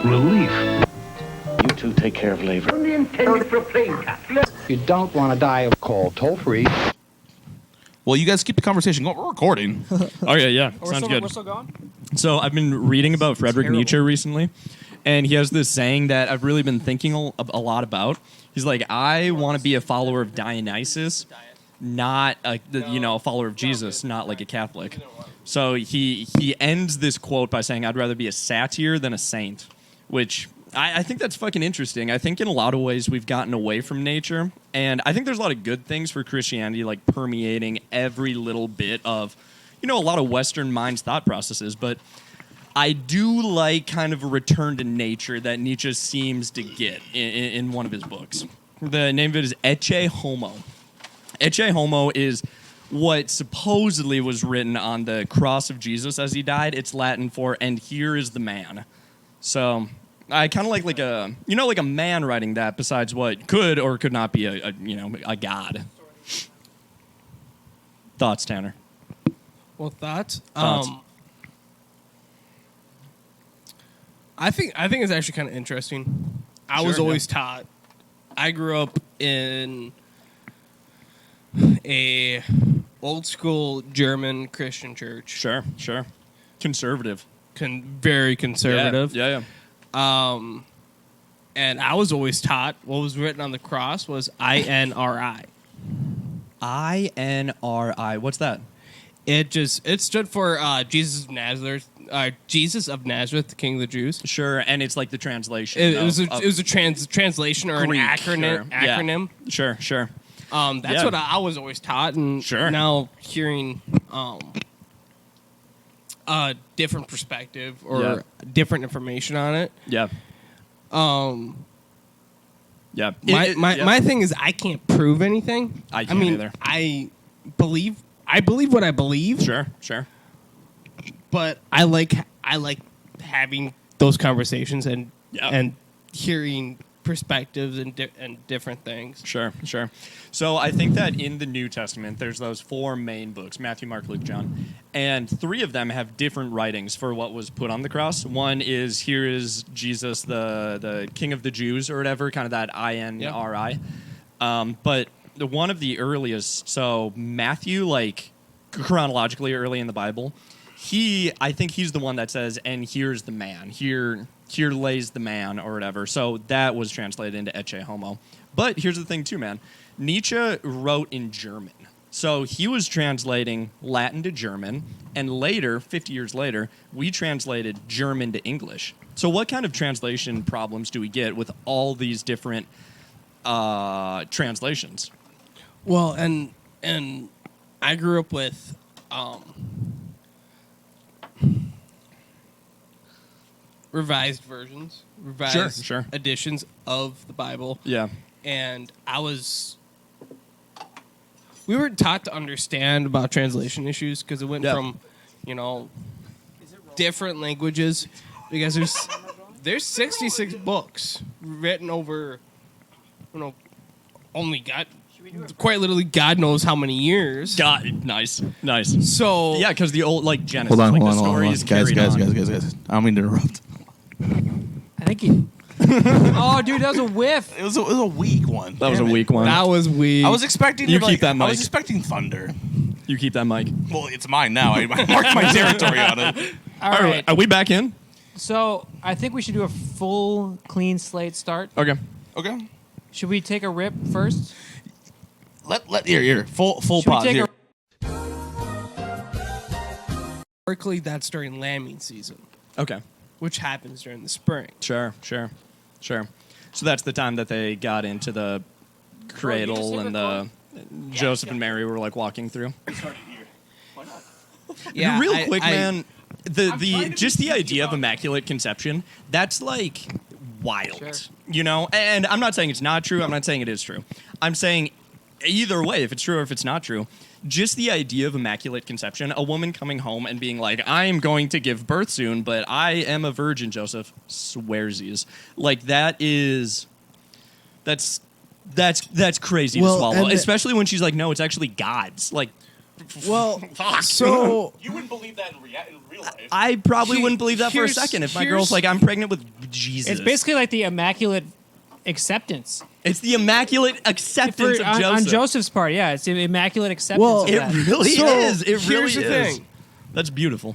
Relief. You two take care of labor. Only intended for a plain cat. You don't want to die of cold. Toll free. Well, you guys keep the conversation going. We're recording. Okay, yeah. Sounds good. We're still going? So I've been reading about Friedrich Nietzsche recently, and he has this saying that I've really been thinking a lot about. He's like, I want to be a follower of Dionysus, not a follower of Jesus, not like a Catholic. So he ends this quote by saying, I'd rather be a satyr than a saint, which I think that's fucking interesting. I think in a lot of ways we've gotten away from nature, and I think there's a lot of good things for Christianity, like permeating every little bit of, a lot of Western mind's thought processes, but I do like kind of a return to nature that Nietzsche seems to get in one of his books. The name of it is Ecce Homo. Ecce Homo is what supposedly was written on the cross of Jesus as he died. It's Latin for, and here is the man. So I kind of like a man writing that besides what could or could not be a god. Thoughts, Tanner? Well, thoughts? I think it's actually kind of interesting. I was always taught. I grew up in a old school German Christian church. Sure. Conservative. Very conservative. Yeah. And I was always taught what was written on the cross was INRI. INRI. What's that? It stood for Jesus of Nazareth. Jesus of Nazareth, the King of the Jews. Sure, and it's like the translation. It was a translation or Greek, an acronym. Sure. That's what I was always taught, and now hearing a different perspective or different information on it. Yeah. Yeah. My thing is I can't prove anything. I can't either. I believe what I believe. Sure. But I like having those conversations and hearing perspectives and different things. Sure. So I think that in the New Testament, there's those four main books, Matthew, Mark, Luke, John, and three of them have different writings for what was put on the cross. One is, here is Jesus, the King of the Jews, or whatever, kind of that INRI. But one of the earliest, so Matthew, like chronologically early in the Bible, I think he's the one that says, and here's the man, here lays the man, or whatever. So that was translated into Ecce Homo. But here's the thing too, man. Nietzsche wrote in German. So he was translating Latin to German, and later, 50 years later, we translated German to English. So what kind of translation problems do we get with all these different translations? Well, and I grew up with revised versions, sure. editions of the Bible. Yeah. And we were taught to understand about translation issues because it went from, different languages. Because there's 66 books written over, only quite literally God knows how many years. God, nice. So yeah, because the old Genesis, Hold on. Guys. I don't mean to interrupt. I think you. Oh, dude, that was a whiff. It was a weak one. That was a weak one. That was weak. I was expecting. You keep that mic. I was expecting thunder. You keep that mic. Well, it's mine now. I marked my territory on it. All right. Are we back in? So I think we should do a full clean slate start. Okay. Should we take a rip first? Here. Full Should pause we take here. Historically, that's during lambing season, Okay. which happens during the spring. Sure. So that's the time that they got into the cradle and the Joseph and Mary were like walking through. Yeah, Real quick, man. The idea of Immaculate Conception, that's like wild, Sure. And I'm not saying it's not true. I'm not saying it is true. I'm saying either way, if it's true or if it's not true, just the idea of immaculate conception, a woman coming home and being like, I am going to give birth soon, but I am a virgin, Joseph, swearsies. Like, that's crazy to swallow, especially when she's like, no, it's actually God's. Like, Well, fuck. so You wouldn't believe that in real life. I probably He- wouldn't believe that for a here's- second if my here's- girl's like, I'm pregnant with Jesus. It's basically like the immaculate acceptance It's the immaculate acceptance of on Joseph. Joseph's part. Yeah, it's the immaculate acceptance. Well, of It that. really So, is. It here's really the is. thing. That's beautiful.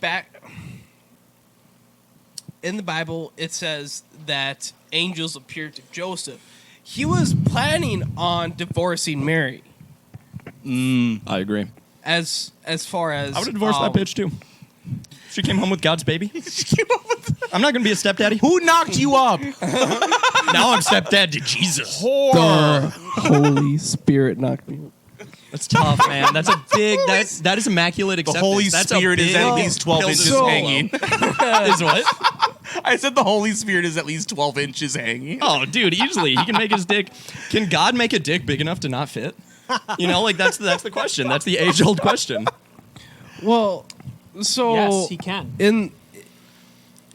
back in the Bible, it says that angels appeared to Joseph. He was planning on divorcing Mary. I agree. As far as I would have divorced that bitch too. She came home with God's baby. I'm not going to be a stepdaddy. Who knocked you up? Now I'm stepdad to Jesus. The Holy Spirit knocked me. That's tough, man. That's a big. That is immaculate The acceptance. Holy That's a Spirit is big at least 12 pill to inches swallow. hanging. Is what? I said the Holy Spirit is at least 12 inches hanging. Oh, dude, easily he can make his dick. Can God make a dick big enough to not fit? You know, like that's the question. That's the age-old question. Well, so Yes, he can. in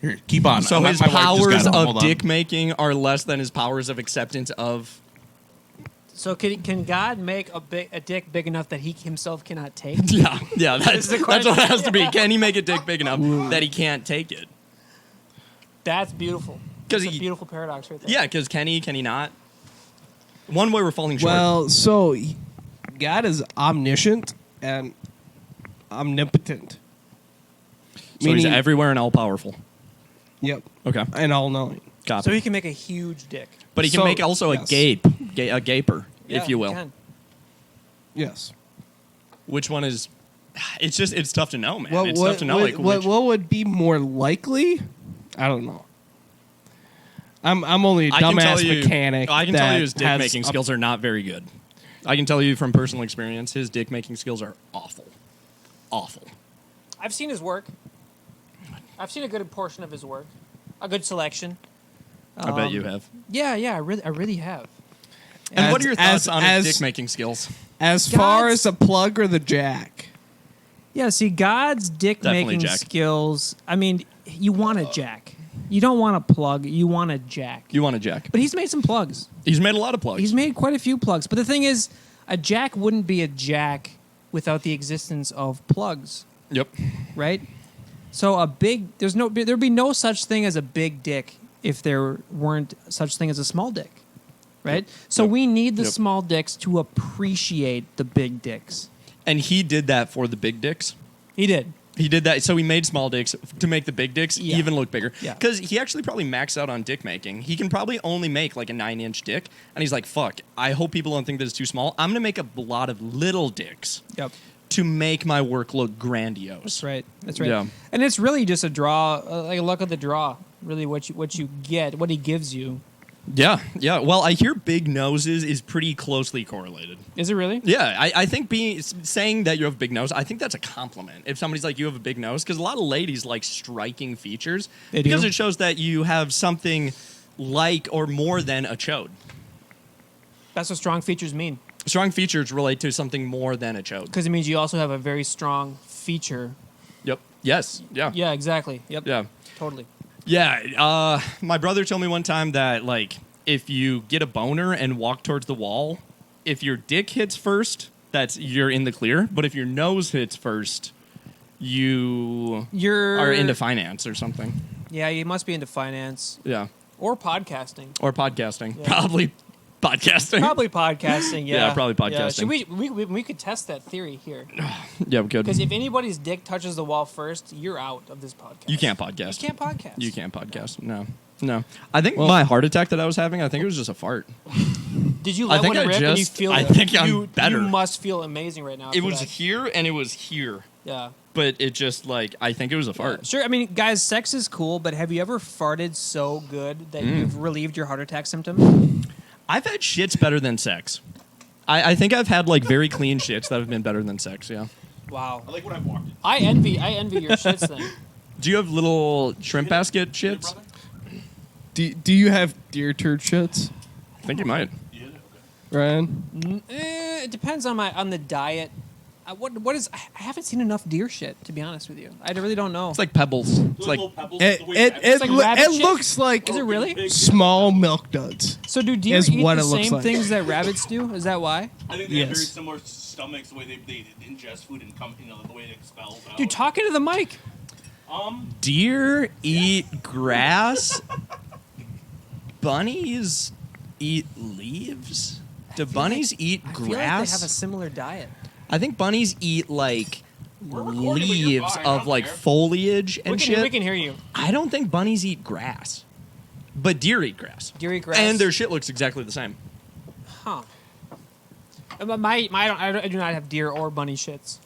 Here, keep on. So My his wife just powers got home. of Hold on. dick making are less than his powers of acceptance of. So can God make a dick big enough that he himself cannot take? Yeah. That's the what it question. has to be. Can he make a dick big enough that he can't take it? That's beautiful. 'Cause That's a he- beautiful paradox right there. Yeah, because can he not? One way we're falling short. well, so God is omniscient and omnipotent. so he's everywhere and all powerful. Yep, Okay, and all knowing. copy. So he can make a huge dick. But he can So, make also yes. a gaper, Yeah, if you he will. can. Yes. Which one is? It's tough to know, man. What, it's what, tough to know. what, Like, what, which- what would be more likely? I don't know. I'm only a I can tell dumbass you, mechanic. I can tell that you his dick has making a- skills are not very good. I can tell you from personal experience, his dick making skills are awful, awful. I've seen his work. I've seen a good portion of his work. A good selection. I bet you have. Yeah, I really have. And what As- are your thoughts as- on as- his dick making skills? As far God's- as the plug or the jack. Yeah, see, God's dick Definitely making jack. skills. I mean, you want a jack. You don't want a plug. You want a jack. You want a jack? But he's made some plugs. He's made a lot of plugs. He's made quite a few plugs. But the thing is, a jack wouldn't be a jack without the existence of plugs, Yep. right? So there'd be no such thing as a big dick if there weren't such thing as a small dick, right? So Yep. we need the Yep. small dicks to appreciate the big dicks. And he did that for the big dicks. He did. He did that. So he made small dicks to make the big dicks Yeah. even look bigger. Yeah. Because he actually probably maxed out on dick making. He can probably only make like a 9-inch dick. And he's like, fuck, I hope people don't think this is too small. I'm going to make a lot of little dicks Yep. to make my work look grandiose. That's right. That's right. Yeah. And it's really just a draw, like a luck of the draw. Really, what you get, what he gives you. Yeah. Yeah. Well, I hear big noses is pretty closely correlated. Is it really? Yeah, I think saying that you have a big nose, I think that's a compliment. If somebody's like, you have a big nose, because a lot of ladies like striking features They because do? it shows that you have something like or more than a chode. That's what strong features mean. Strong features relate to something more than a chode. Because it means you also have a very strong feature. Yep. Yes. Yeah. Yeah, exactly. Yep. Yeah. Totally. Yeah. My brother told me one time that like if you get a boner and walk towards the wall, if your dick hits first, you're in the clear. But if your nose hits first, you You're are into finance or something. Yeah, you must be into finance Yeah. or podcasting. Or podcasting. Yeah. Probably podcasting. Probably podcasting. Yeah. Yeah, probably Yeah. podcasting. Should we could test that theory here. Yeah, we could. Because if anybody's dick touches the wall first, you're out of this podcast. You can't podcast. You can't podcast. You can't podcast. No. No. I think my heart attack that I was having, I think it was just a fart. Did you I let think one I rip and you just- feel? I think I'm you, better. You must feel amazing right now. It after was that. here and it was here. Yeah. But it just like, I think it was a fart. Sure. I mean, guys, sex is cool, but have you ever farted so good that you've relieved your heart attack symptom? I've had shits better than sex. I think I've had like very clean shits that have been better than sex, yeah. Wow. I like when I walked in. I envy your shits then. Do you have little shrimp basket shits? Do you have deer turd shits? I think you might. Ryan? It depends on the diet. What is? I haven't seen enough deer shit, to be honest with you. I really don't know. It's like pebbles. It's like like rabbit shit? looks like Is it really? small milk duds. So do deer is eat what the it looks same like. things that rabbits do? Is that why? I think they have very Yes. similar stomachs, the way they ingest food and come, the way it expels out. Dude, talking to the mic. deer eat grass. Bunnies eat leaves. Do bunnies eat I feel like they grass? have a similar diet. I think bunnies eat like recording, but you're leaves fine. of I'm like there. foliage and shit. We can hear you. I don't think bunnies eat grass, but deer eat grass. Deer eat grass. And their shit looks exactly the same. Huh. I do not have deer or bunny shits.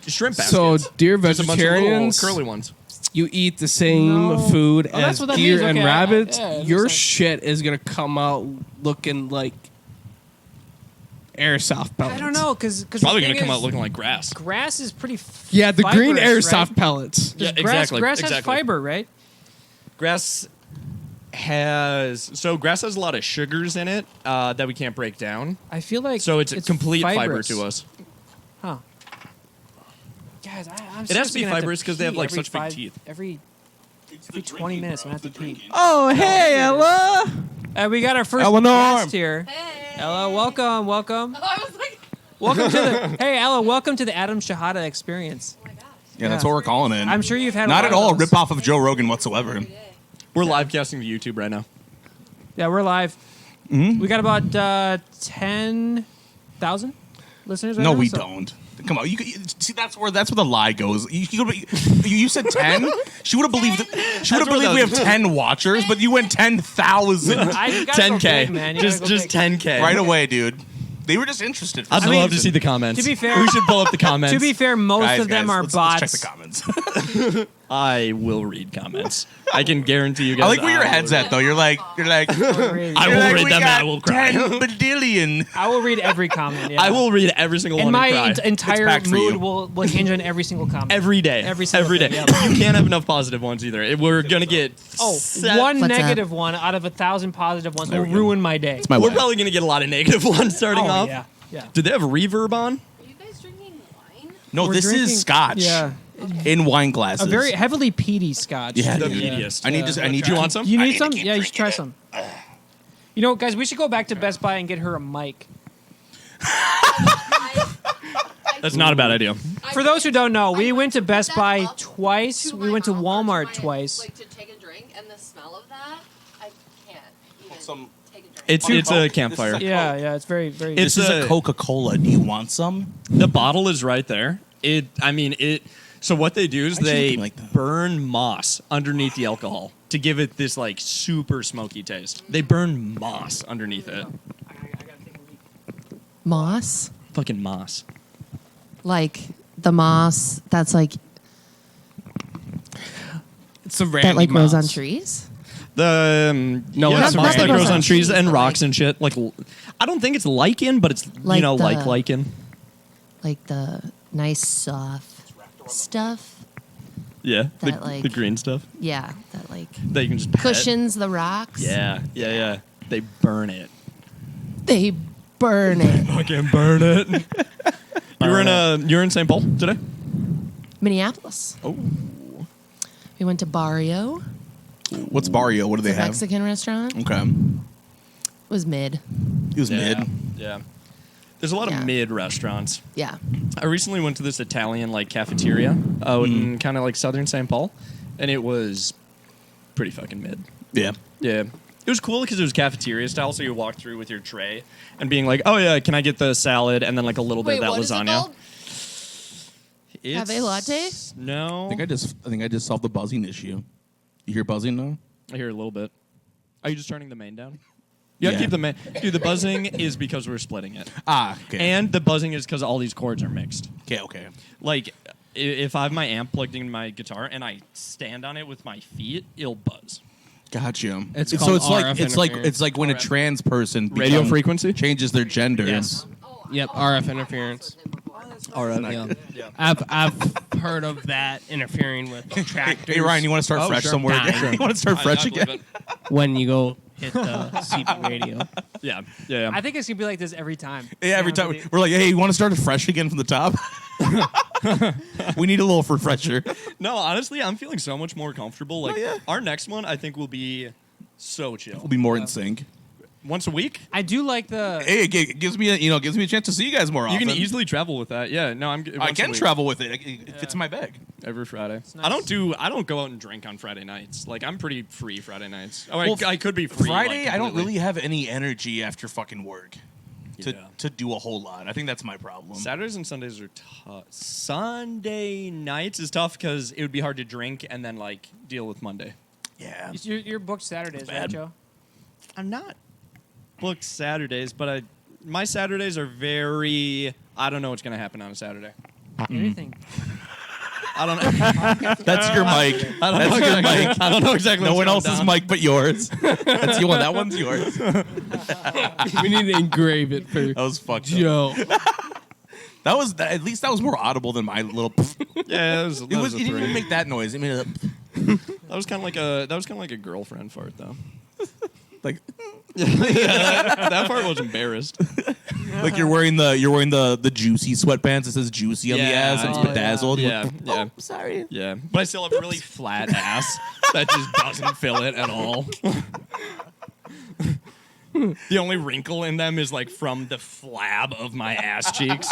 Shrimp So baskets. deer Just a bunch of little vegetarians, curly ones. you eat the same No. food Oh, that's as what that deer means. and Okay, rabbits. yeah, that Your makes sense. shit is gonna come out looking like airsoft pellets. I don't know, because Probably gonna come out looking like grass. grass is pretty. Yeah, the green fibrous, airsoft right? pellets. Yeah, Grass, exactly. Grass has exactly. fiber, right? Grass has a lot of sugars in it that we can't break down. I feel like So it's a complete fiber fibrous. to us. Huh. Guys, I'm It has to be seriously gonna have fibrous 'cause they have, pee like, every such big teeth. Every It's the 20 drinking minutes, I'm part. gonna have to It's the pee. drinking. Oh, hey, Ella. we got our first Eleanor. guest here. Hey. Ella, welcome. I was like, Welcome to the Hey Ella, welcome to the Adam Shahada experience. oh my gosh. Yeah, that's what we're calling it. I'm sure you've had Not a at lot all a of those. rip off of Joe Rogan whatsoever. Every day. We're live casting to YouTube right now. Yeah, we're live. We got about 10,000 listeners right No, now, we so- don't. Come on, see that's where the lie goes. You said 10. She would have believed that. She would have where believed we the- have 10 watchers, but you went 10,000 You gotta go 10K. big, man. You Just gotta go big. 10K. right away, dude. They were just interested. For I'd some love to reason. see the comments. To be fair- we should pull up the comments. To be fair, most Guys, of them are let's bots. check the comments. I will read comments. I can guarantee you guys. I like where your will head's read at, though. You're like, I you're will like, read we them and got I will cry. 10 badillion. I will read every comment. Yeah. I will read every single And one my and cry. entire packed for mood you. will hinge on every single comment. Every day. Every single Every day. thing, yeah. You can't have enough positive ones either. We're gonna get One What's negative one out of 1,000 positive ones will we go. ruin my day. My We're wife. probably gonna get a lot of negative ones starting off. Yeah, yeah. Did they have reverb on? Are you guys drinking wine? No, We're this drinking- is scotch. Yeah, In wine glasses. a very heavily peaty scotch. Yeah, The dude. meatiest. I need You want some? You I need need some? to keep Yeah, you should try some. You know, guys, we should go back to Best Buy and get her a mic. That's not a bad idea. For those who don't know, we went to Best that Buy up twice. to We my went to mouth or Walmart to my- twice. Like to take a drink, and the smell of that, I can't even Some- take a drink. It's a Coke? campfire. This is Yeah, yeah, it's very, very. It's This is a- a Coca-Cola. Do you want some? The bottle is right there. So what they do is Actually they looking like that. burn moss underneath the alcohol to give it this like super smoky taste. They burn moss underneath it. Moss, Fucking moss. like the moss that's like It's a that like grows on trees. The No, yeah, it's moss not that that grows grows on on trees trees, and but, rocks like- and shit. Like I don't think it's lichen, but it's Like like the- lichen. Like the nice soft stuff. Yeah, that, the like- green stuff Yeah, that like that you can just pet. cushions the rocks. Yeah. They burn it. They burn it. Fucking burn it. You're in St. Paul today? Minneapolis. Oh. We went to Barrio, What's Barrio? What do they the have? Mexican restaurant. Okay. It was mid. It was mid. Yeah. There's a lot Yeah. of mid restaurants. Yeah. I recently went to this Italian like cafeteria out in kind of like southern St. Paul, and it was pretty fucking mid. Yeah. Yeah. It was cool because it was cafeteria style, so you walk through with your tray and being like, "Oh yeah, can I get the salad and then like a little bit Wait, of that what is it lasagna?" called? Cafe latte? No. I think I just solved the buzzing issue. You hear buzzing now? I hear a little bit. Are you just turning the main down? You gotta Yeah. keep the main. Dude, the buzzing is because we're splitting it, Ah, okay. and the buzzing is because all these chords are mixed. okay. Like, if I have my amp plugged into my guitar and I stand on it with my feet, it'll buzz. Gotcha. It's so called it's like RF it's like when a trans person Radio frequency? changes their gender. Yes. Oh, Yep, I've RF talked interference. with him before. All right. Yeah. I've heard of that interfering with tractors. Hey Ryan, you want to start Oh, fresh sure. somewhere? Dying. You want to start fresh again? when you go hit the CB radio. Yeah, yeah. I think it's gonna be like this every time. Yeah, every time we're like, hey, you want to start it fresh again from the top? We need a little refresher. No, honestly, I'm feeling so much more comfortable. Like our next one, I think will be so chill. We'll be more in sync. Once a week. I do like the. Hey, it gives me a chance to see you guys more You often. can easily travel with that. Yeah, no, I can travel with it. It fits in my bag. every Friday. nice. I don't go out and drink on Friday nights. Like I'm pretty free Friday nights. Oh, Well, I could be free. Friday, like, I don't completely. really have any energy after fucking work Yeah. to do a whole lot. I think that's my problem. Saturdays and Sundays are tough. Sunday nights is tough because it would be hard to drink and then like deal with Monday. Yeah. You're booked Saturdays, right, bad. Joe? I'm not booked Saturdays, but my Saturdays are very. I don't know what's gonna happen on a Saturday. Anything. I don't know. That's your mic. That's your mic. I don't know exactly. No what's one going else's down. mic but yours. That's the one. That one's yours. We need to engrave it for That was fucked up. Joe. That was at least that was more audible than my little. Yeah, it It didn't even make that noise. It made it That was kind of like a girlfriend fart though. like That part was embarrassed. like you're wearing the juicy sweatpants. It says juicy on the ass and it's yeah. bedazzled. You're Yeah, like, yeah, sorry. yeah. But I still have a really flat ass that just doesn't fill it at all. The only wrinkle in them is like from the flab of my ass cheeks.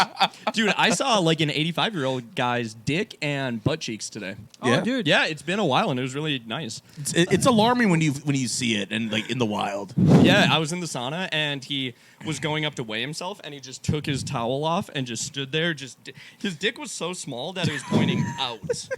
Dude, I saw like an 85-year-old guy's dick and butt cheeks today. Yeah. Oh, dude. Yeah, it's been a while and it was really nice. It's alarming when you see it and like in the wild. Yeah, I was in the sauna and he was going up to weigh himself and he just took his towel off and just stood there. His dick was so small that it was pointing out.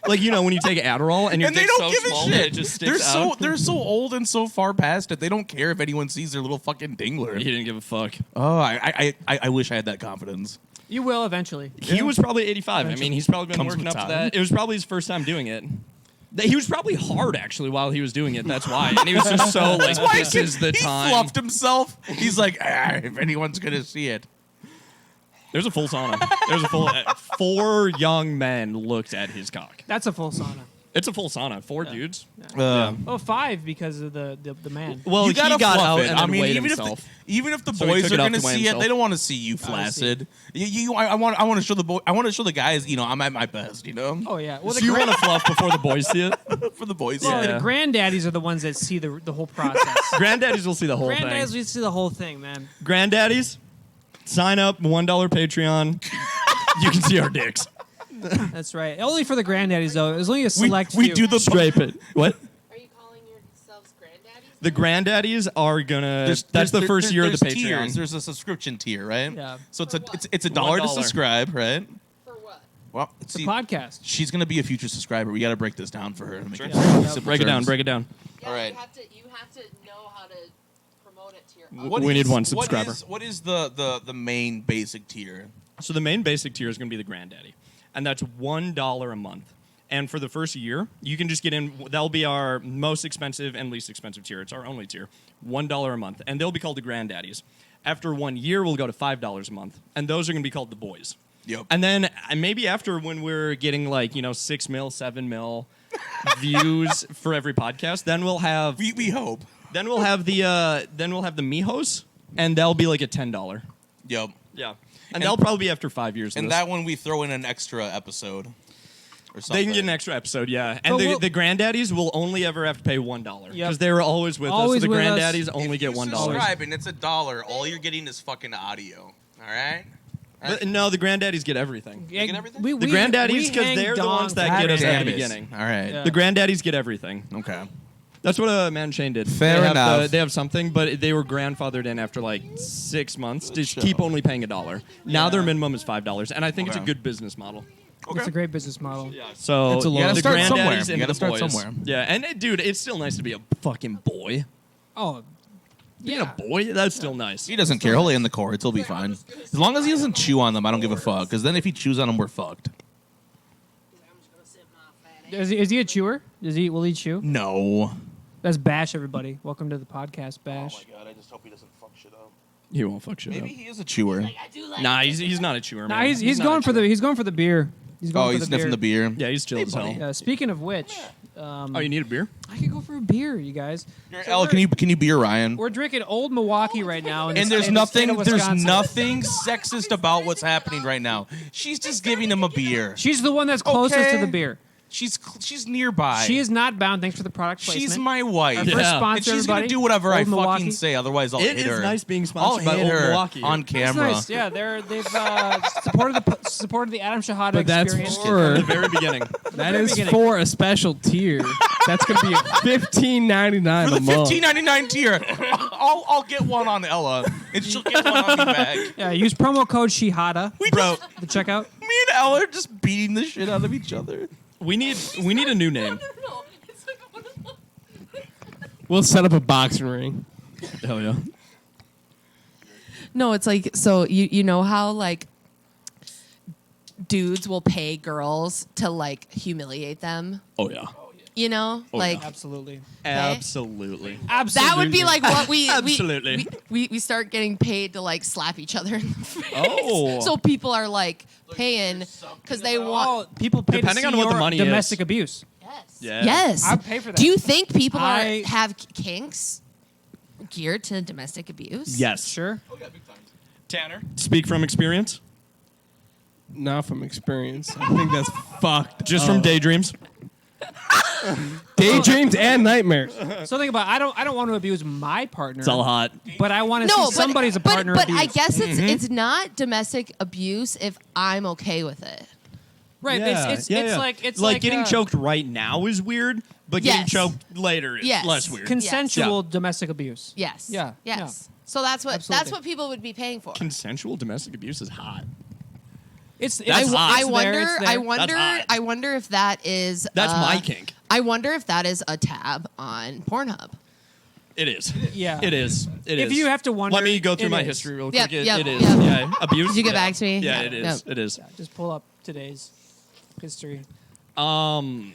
Like, you know, when you take Adderall and your And they dick's don't so give a small shit. that it just sticks out. They're so old and so far past it. They don't care if anyone sees their little fucking dingler. He didn't give a fuck. Oh, I wish I had that confidence. You will eventually. He was probably 85. I mean, he's probably been Comes working with up to time. that. It was probably his first time doing it. He was probably hard, actually, while he was doing it. That's why. And he was just so like, this is the he time. fluffed himself. He's like, if anyone's gonna see it. There's a full sauna. There's a full... 4 young men looked at his cock. That's a full sauna. It's a full sauna. 4 dudes. Oh, 5 because of the man. Well, You gotta he got fluff out it. and I then mean, weighed even himself. if the So he boys took are it off gonna to weigh see it, himself. they don't want to see you flaccid. I want to show the guys. You know, I'm at my best. You know, Oh yeah. Well, So the you want to fluff before the boys see it? for the boys. well, Yeah. the granddaddies are the ones that see the whole process. Granddaddies will see the whole Granddaddies thing. we see the whole thing, man. Granddaddies, sign up, $1 Patreon. You can see our dicks. That's right. Only for the granddaddies though. There's only a we select few. do the Scrape it. What? Are you calling yourselves granddaddies? The granddaddies are gonna. That's the first year of the there's Patreon. tiers. There's a subscription tier, right? Yeah. So it's For a what? it's $1 to $1. subscribe, right? For what? Well, It's a see, podcast. she's gonna be a future subscriber. We got to break this down for her. To make Sure. it Yeah. simple Break it down. terms. Break it down. Yeah, All right. you have to know how to promote it to your What We need is- one subscriber. What is the main basic tier? So the main basic tier is going to be the granddaddy, and that's $1 a month. And for the first year, you can just get in. That'll be our most expensive and least expensive tier. It's our only tier, $1 a month, and they'll be called the granddaddies. After 1 year, we'll go to $5 a month, and those are going to be called the boys. Yep. And then maybe after when we're getting like 6 mil, 7 mil views for every podcast, then we'll have We hope. then we'll have the Mijos, and that'll be like a $10. Yep. Yeah, and that'll probably be after 5 years. of And this. that one we throw in an extra episode or something. They can get an extra episode, yeah. And But the granddaddies will only ever have to pay $1 because Yep. they were always with Always us. So the with us. granddaddies only If get you $1. subscribe and it's $1, all you're getting is fucking audio. All right. But no, the granddaddies get everything. Yeah, get everything? The granddaddies, because hang they're the ones dongs. that get us at Damn the it. beginning. All right. Yeah. The granddaddies get everything. Okay. That's what Man Shane did. Fair they have enough. they have something, but they were grandfathered in after like 6 months to keep only paying $1. Now their minimum is $5, and I think it's a Okay. good business model. It's a great business model. So It's a the You gotta start granddaddies somewhere. into You gotta the start boys. somewhere. Yeah, and dude, it's still nice to be a fucking boy. Oh, Being yeah. a boy, that's still nice. He doesn't care. He'll lay in the cords. He'll be fine. As long as he doesn't chew on them, I don't give a fuck. Because then if he chews on them, we're fucked. I'm just gonna sit my fat ass. Is he a chewer? Will he chew? No. That's Bash, everybody. Welcome to the podcast, Bash. god, I just hope he doesn't fuck shit up. He won't fuck shit Maybe up. he is a chewer. I do like Nah, it. he's not a chewer. Nah, man. he's not going a for chewer. the beer. He's going Oh, for he's sniffing the beer. Yeah, he's chill as hell. Speaking of which, Oh, you need a beer? I could go for a beer, you guys. So Elle, we're- can you be Ryan? We're drinking Old Milwaukee right now, And there's in the state nothing of there's Wisconsin. nothing sexist about what's happening right now. She's just giving him a beer. She's the one that's closest Okay. to the beer. She's nearby. She is not bound. Thanks for the product placement. She's my wife. Our first Yeah. sponsor, And she's gonna everybody. do whatever I Old Milwaukee. fucking say. Otherwise, I'll It hit is her. nice being I'll sponsored by hit Old her Milwaukee. on That's camera. nice. Yeah, they've supported the Adam Shahada But that's experience. for From the very beginning. that very is beginning. for a special tier. That's gonna be a $15.99 For a the month. $15.99 tier, I'll get one on Ella, and she'll get one on me back. Yeah, use promo code Shihada Bro, to check out. me and Ella are just beating the shit out of each other. We need a new name. No, it's like one of those. We'll set up a boxing ring. Hell yeah. No, it's like, so you know how like dudes will pay girls to like humiliate them? Oh yeah. You know? like Absolutely. Absolutely. Absolutely. that would be like what Absolutely. we start getting paid to like slap each other in the face. Oh. So people are like paying because they want. Oh, people pay Depending to see on what the your money domestic is. abuse. Yes. Yeah. Yes. I'd pay for that. Do you think people I- have kinks geared to domestic abuse? Yes. Sure. Tanner, speak from experience. Not from experience. I think that's fucked. Just from daydreams. Daydreams and nightmares. So think about it. I don't want to abuse my partner. It's all hot. But I want to No, see somebody's a but, partner But abused. I guess it's not domestic abuse if I'm okay with it. right. Yeah, It's yeah. like getting choked right now is weird, but getting Yes. choked later is Yes. less weird. consensual Yeah. domestic abuse. Yes. Yeah, Yes. So that's Absolutely. what people would be paying for. Consensual domestic abuse is hot. It's That's I, hot. I it's wonder. there, it's there. I wonder. hot. I wonder if that is. That's my kink. I wonder if that is a tab on Pornhub. It is. Yeah. It is. It is. If you have to wonder, Let me go through it my is. history real Yep, quick. It- yep, it is. yep. Yeah. Abuse. Did you get Yeah. back to me? Yeah, it is. Yep. It is. Just pull up today's history. Um,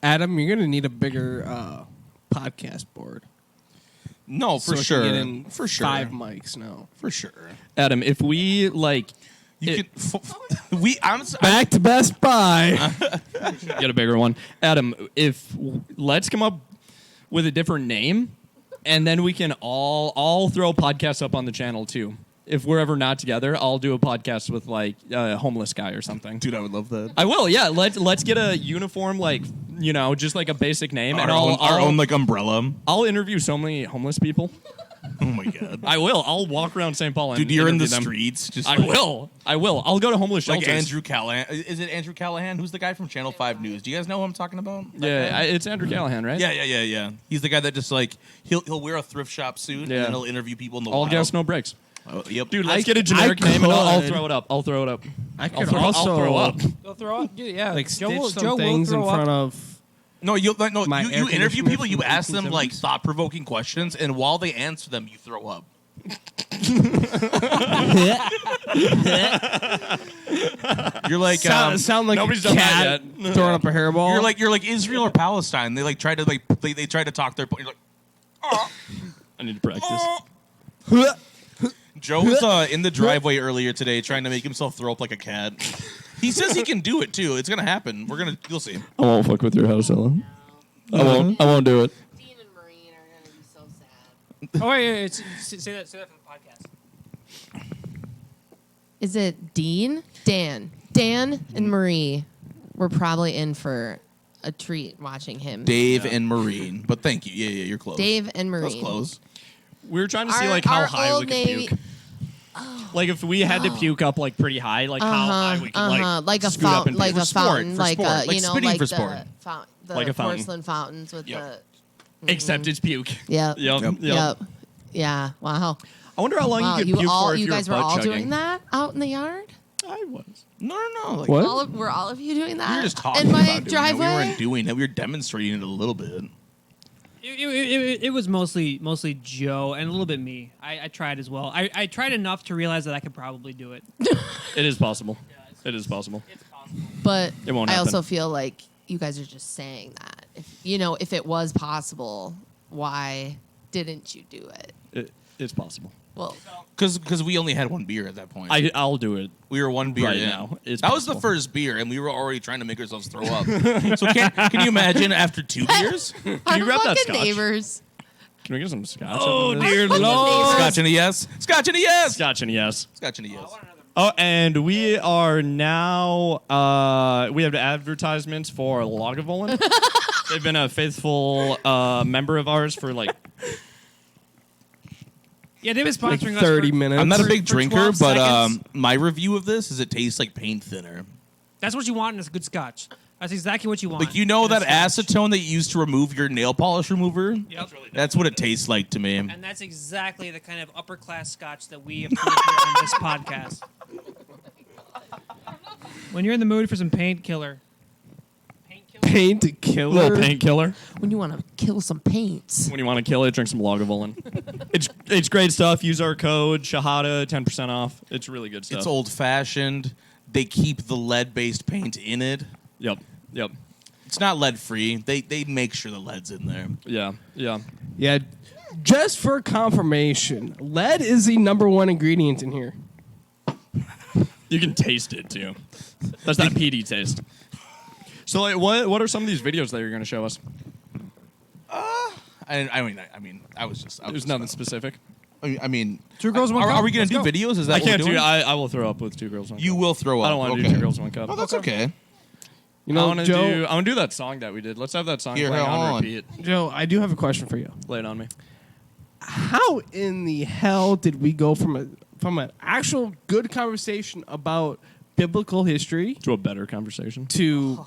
Adam, you're gonna need a bigger podcast board. No, So for we can sure. get in For sure. 5 mics now. For sure. Adam, if we like You It- can. We honestly. Back to Best Buy. get a bigger one, Adam, let's come up with a different name, and then we can all throw podcasts up on the channel too. If we're ever not together, I'll do a podcast with like a homeless guy or something. Dude, I would love that. I will, yeah. Let's get a uniform, like just like a basic name, and Our own like umbrella. I'll interview so many homeless people. Oh my god. I will. I'll walk around St. Paul and Dude, you're in the interview them. streets. Just I like, will. I'll go to homeless Like shelters. Andrew Callahan. Is it Andrew Callahan? Who's the guy from Channel 5 News? Do you guys know who I'm talking about? That Yeah, guy? it's Andrew Callahan, right? Yeah. He's the guy that just like he'll wear a thrift shop suit Yeah. and then he'll interview people in the All wild. gas, no breaks. Oh, yep. Dude, let's get a generic I name and I'll could- throw it up. I'll throw it up. I I'll could throw, also I'll throw up. Go throw up. Dude, yeah. like Joe stitch will, some Joe will things in throw up. front of. No, you My you air interview conditioner people. You from ask them like 1870s. thought-provoking questions, and while they answer them, you throw up. You're like sound like nobody's a done that cat yet. throwing up a hairball. you're like Israel or Palestine. They like try to they try to talk their point. You're like, I need to practice. Joe was in the driveway earlier today trying to make himself throw up like a cat. He says he can do it too. It's gonna happen. You'll see. I won't fuck with your house, Ella. I won't do it. Dean and Marine are going to be so sad. Oh, wait. Say that for the podcast. Is it Dean? Dan and Marie were probably in for a treat watching him. Dave and Marine, but thank you. Yeah, you're close. Dave and That was Marine. close. We were trying to see Our- like how our high we Old could Navy- puke. Like if we had to puke up like pretty high, like how high we could like a scoot up fountain, and like puke. a sport, fountain, for like sport, a like spitting like for the sport. the Like a fountain. porcelain fountains with Yep. Except it's puke. Yep. Yep. Yep. Yeah. Wow. I wonder how long Wow. you could You puke all for if you you guys were were butt all chugging. doing that out in the yard. I was. No. Like, What? Were all of you doing that? We were just talking in my about doing driveway. it. We weren't doing it. We were demonstrating it a little bit. It was mostly Joe and a little bit me. I tried as well. I tried enough to realize that I could probably do it. It is possible. It is possible. It's possible. But It won't I happen. also feel like you guys are just saying that. If it was possible, why didn't you do it? It's possible. Well, Because we only had one beer at that point. I'll do it. We were one beer Right in. now. It's That was the possible. first beer, and we were already trying to make ourselves throw up. So can you imagine after 2 beers? Can you our grab that fucking scotch? neighbors. Can we get some scotch? Oh, up in this? dear Fucking Lord. neighbors. Scotch and a yes. Scotch and a yes. Scotch and yes. Scotch and a yes. Oh, and we are now, we have advertisements for Lagavulin. They've been a faithful member of ours for like, Yeah, they've been Like sponsoring us 30 for- minutes. I'm not a For- big for drinker, 12 but seconds. my review of this is it tastes like paint thinner. That's what you want in a good scotch. That's exactly what you want. Like, you know in a that scotch. acetone that you use to remove your nail polish remover? Yep. That's what it tastes like to me. And that's exactly the kind of upper class scotch that we approve here on this podcast. When you're in the mood for some painkiller. Paint killer. little painkiller. When you want to kill some paints. When you want to kill it, drink some Lagavulin. it's great stuff. Use our code Shahada, 10% off. It's really good stuff. It's old fashioned. They keep the lead based paint in it. Yep. It's not lead free. They make sure the lead's in there. Yeah. Yeah, just for confirmation, lead is the #1 ingredient in here. You can taste it too. That's that peaty taste. So, like, what are some of these videos that you're going to show us? I mean, I was just. There's nothing specific. I mean, Two girls, one are cup. we going Let's to do go. videos? Is that I what can't we're do. doing? I will throw up with 2 girls. 1 cup. You will throw up. I don't want to okay. do 2 girls 1 cup. Oh, that's okay. You I know, want to Joe, do that song that we did. Let's have that song Here, playing hold on on. repeat. Joe, I do have a question for you. Lay it on me. How in the hell did we go from an actual good conversation about biblical history To a better conversation. to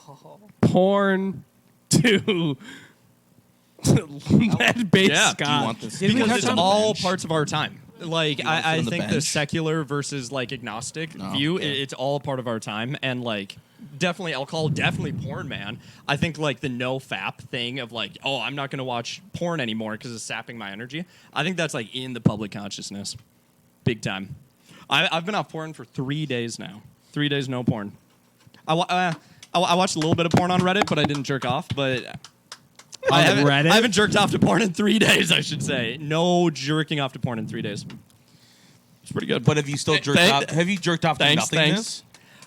porn to lead-based Yeah. scotch? Do you want this? Did we Because touch it's on the all bench? parts of our time. Like, want to I sit on the think the bench? secular versus like agnostic view, okay. it's all part of our time. And like, definitely alcohol, definitely porn, man. I think like the no fap thing of like, oh, I'm not going to watch porn anymore because it's sapping my energy. I think that's like in the public consciousness, big time. I've been off porn for 3 days now. 3 days no porn. I watched a little bit of porn on Reddit, but I didn't jerk off. But I haven't jerked off to porn in 3 days, I should say. No jerking off to porn in 3 days. It's pretty good. But have you still jerked off? Have you jerked off to Thanks. nothingness?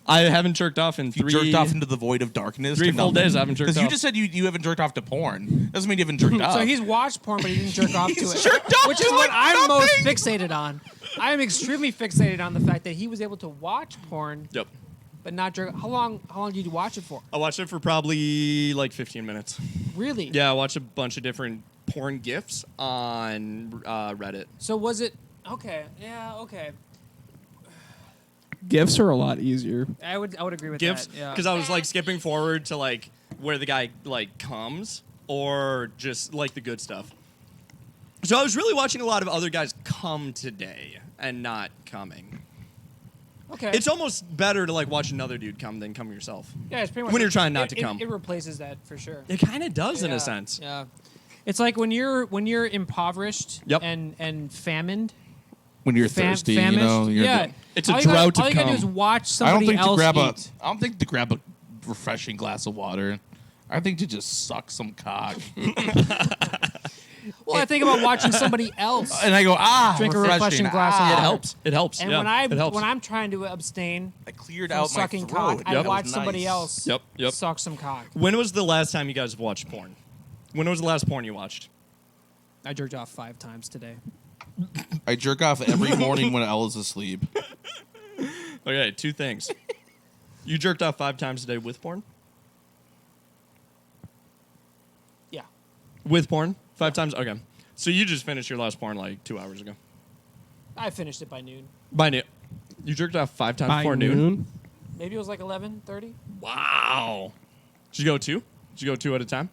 I haven't jerked off in You 3 jerked off into the void of darkness. 3 to full nothing? days I haven't jerked Because you off. just said you haven't jerked off to porn. Doesn't mean you haven't jerked off. So he's watched porn, but he didn't jerk off to it. jerked off Which to is what like I'm most nothing. fixated on. I am extremely fixated on the fact that he was able to watch porn, Yep. but not jerk. How long did you watch it for? I watched it for probably like 15 minutes. Really? Yeah, I watched a bunch of different porn GIFs on Reddit. So was it okay? Yeah, okay. Gifts are a lot easier. I would agree with GIFs that. Yeah. because I was like skipping forward to like where the guy like comes or just like the good stuff. So I was really watching a lot of other guys come today and not coming. Okay. It's almost better to like watch another dude come than come yourself. yeah, it's pretty much when you're trying not to come. It replaces that for sure. It kind of does in Yeah, a sense. Yeah. It's like when you're impoverished Yep. and famined. when you're thirsty, you famished. know. You're Yeah. It's a All you gotta- drought to All you gotta do come. is watch I somebody don't think to else grab eat. I don't think to grab a refreshing glass of water. I think to just suck some cock. Well, I think about watching somebody else And I go, drink a refreshing glass of ah. water. It helps. It helps. And yeah, when it helps. I'm trying to abstain I cleared from out my sucking throat. cock, I Yep. watch That was somebody nice. else Yep. suck some cock. When was the last time you guys watched porn? When was the last porn you watched? I jerked off 5 times today. I jerk off every morning when Ella's asleep. Okay, 2 things. You jerked off 5 times a day with porn? Yeah. With porn? 5 times? Okay. So you just finished your last porn like 2 hours ago. I finished it by noon. By noon. You jerked off 5 times By before noon? Maybe it was like 11:30. Wow. Did you go 2? Did you go 2 at a time?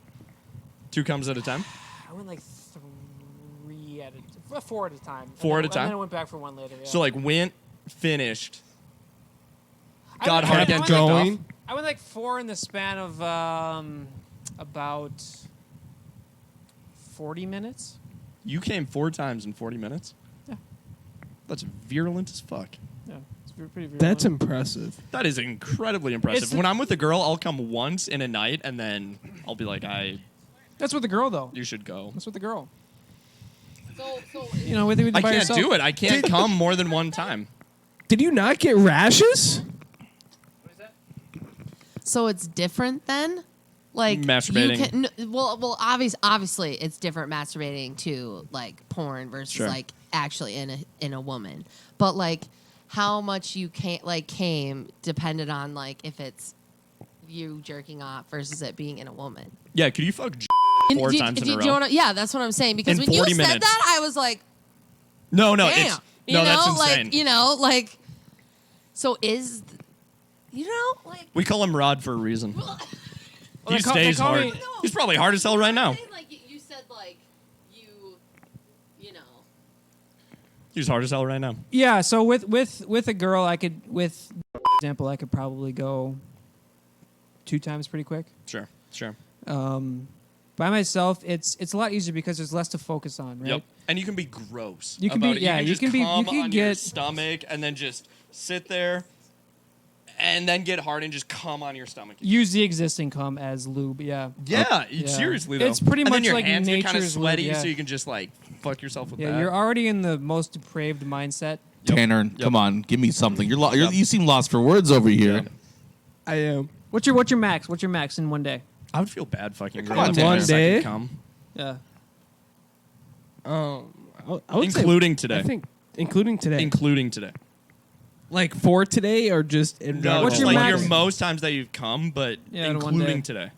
2 comes at a time? I went like 3 at a 4 at a time. 4 And at a then- time? And then I went back for 1 later. Yeah. So like went, finished, I got went- hard I again, went jerked like- off? I went like 4 in the span of about 40 minutes. You came 4 times in 40 minutes? Yeah. That's virulent as fuck. Yeah, it's pretty virulent. That's impressive. That is incredibly impressive. It's the- When I'm with a girl, I'll come once in a night and then I'll be like, That's with the girl though. you should go. That's with the girl. You know, with I by can't yourself. do it. I can't come more than one time. Did you not get rashes? So it's different then? Like Masturbating. You can, obviously it's different masturbating to like porn versus Sure. like actually in a woman. But like how much you came depended on like if it's you jerking off versus it being in a woman. Yeah, could you fuck four times in a row? Do you wanna, yeah, that's what I'm saying. Because In when you 40 said minutes. that, I was like, No, damn. it's no, that's insane. Like, you know, like, so is, you know, like. We call him Rod for a reason. He they stays call hard. me- He's probably hard as hell right now. Like you said, like, you know. He's hard as hell right now. Yeah, so with a girl, I could, with example, I could probably go 2 times pretty quick. Sure. By myself, it's a lot easier because there's less to focus on, right? Yep. And you can be gross. You can about be- it. yeah, You you can can be- just you come can on your get- stomach and then just sit there, and then get hard and just come on your stomach. Use the existing cum as lube, yeah. Yeah, Yeah. seriously though. It's pretty and much then your like hands get kind of nature's sweaty, lube, yeah. so you can just like fuck yourself with Yeah, that. you're already in the most depraved mindset. Tanner, come on, give me something. You seem lost for words over here. I am. What's your max? What's your max in one day? I would feel bad fucking. Come girl on, if Tanner. I One day? could come. Yeah. I would say- Including today. I think including today. Including today. Like for today or just in No, general? What's just your like max? your most times that you've come, but Yeah, in one including day. today.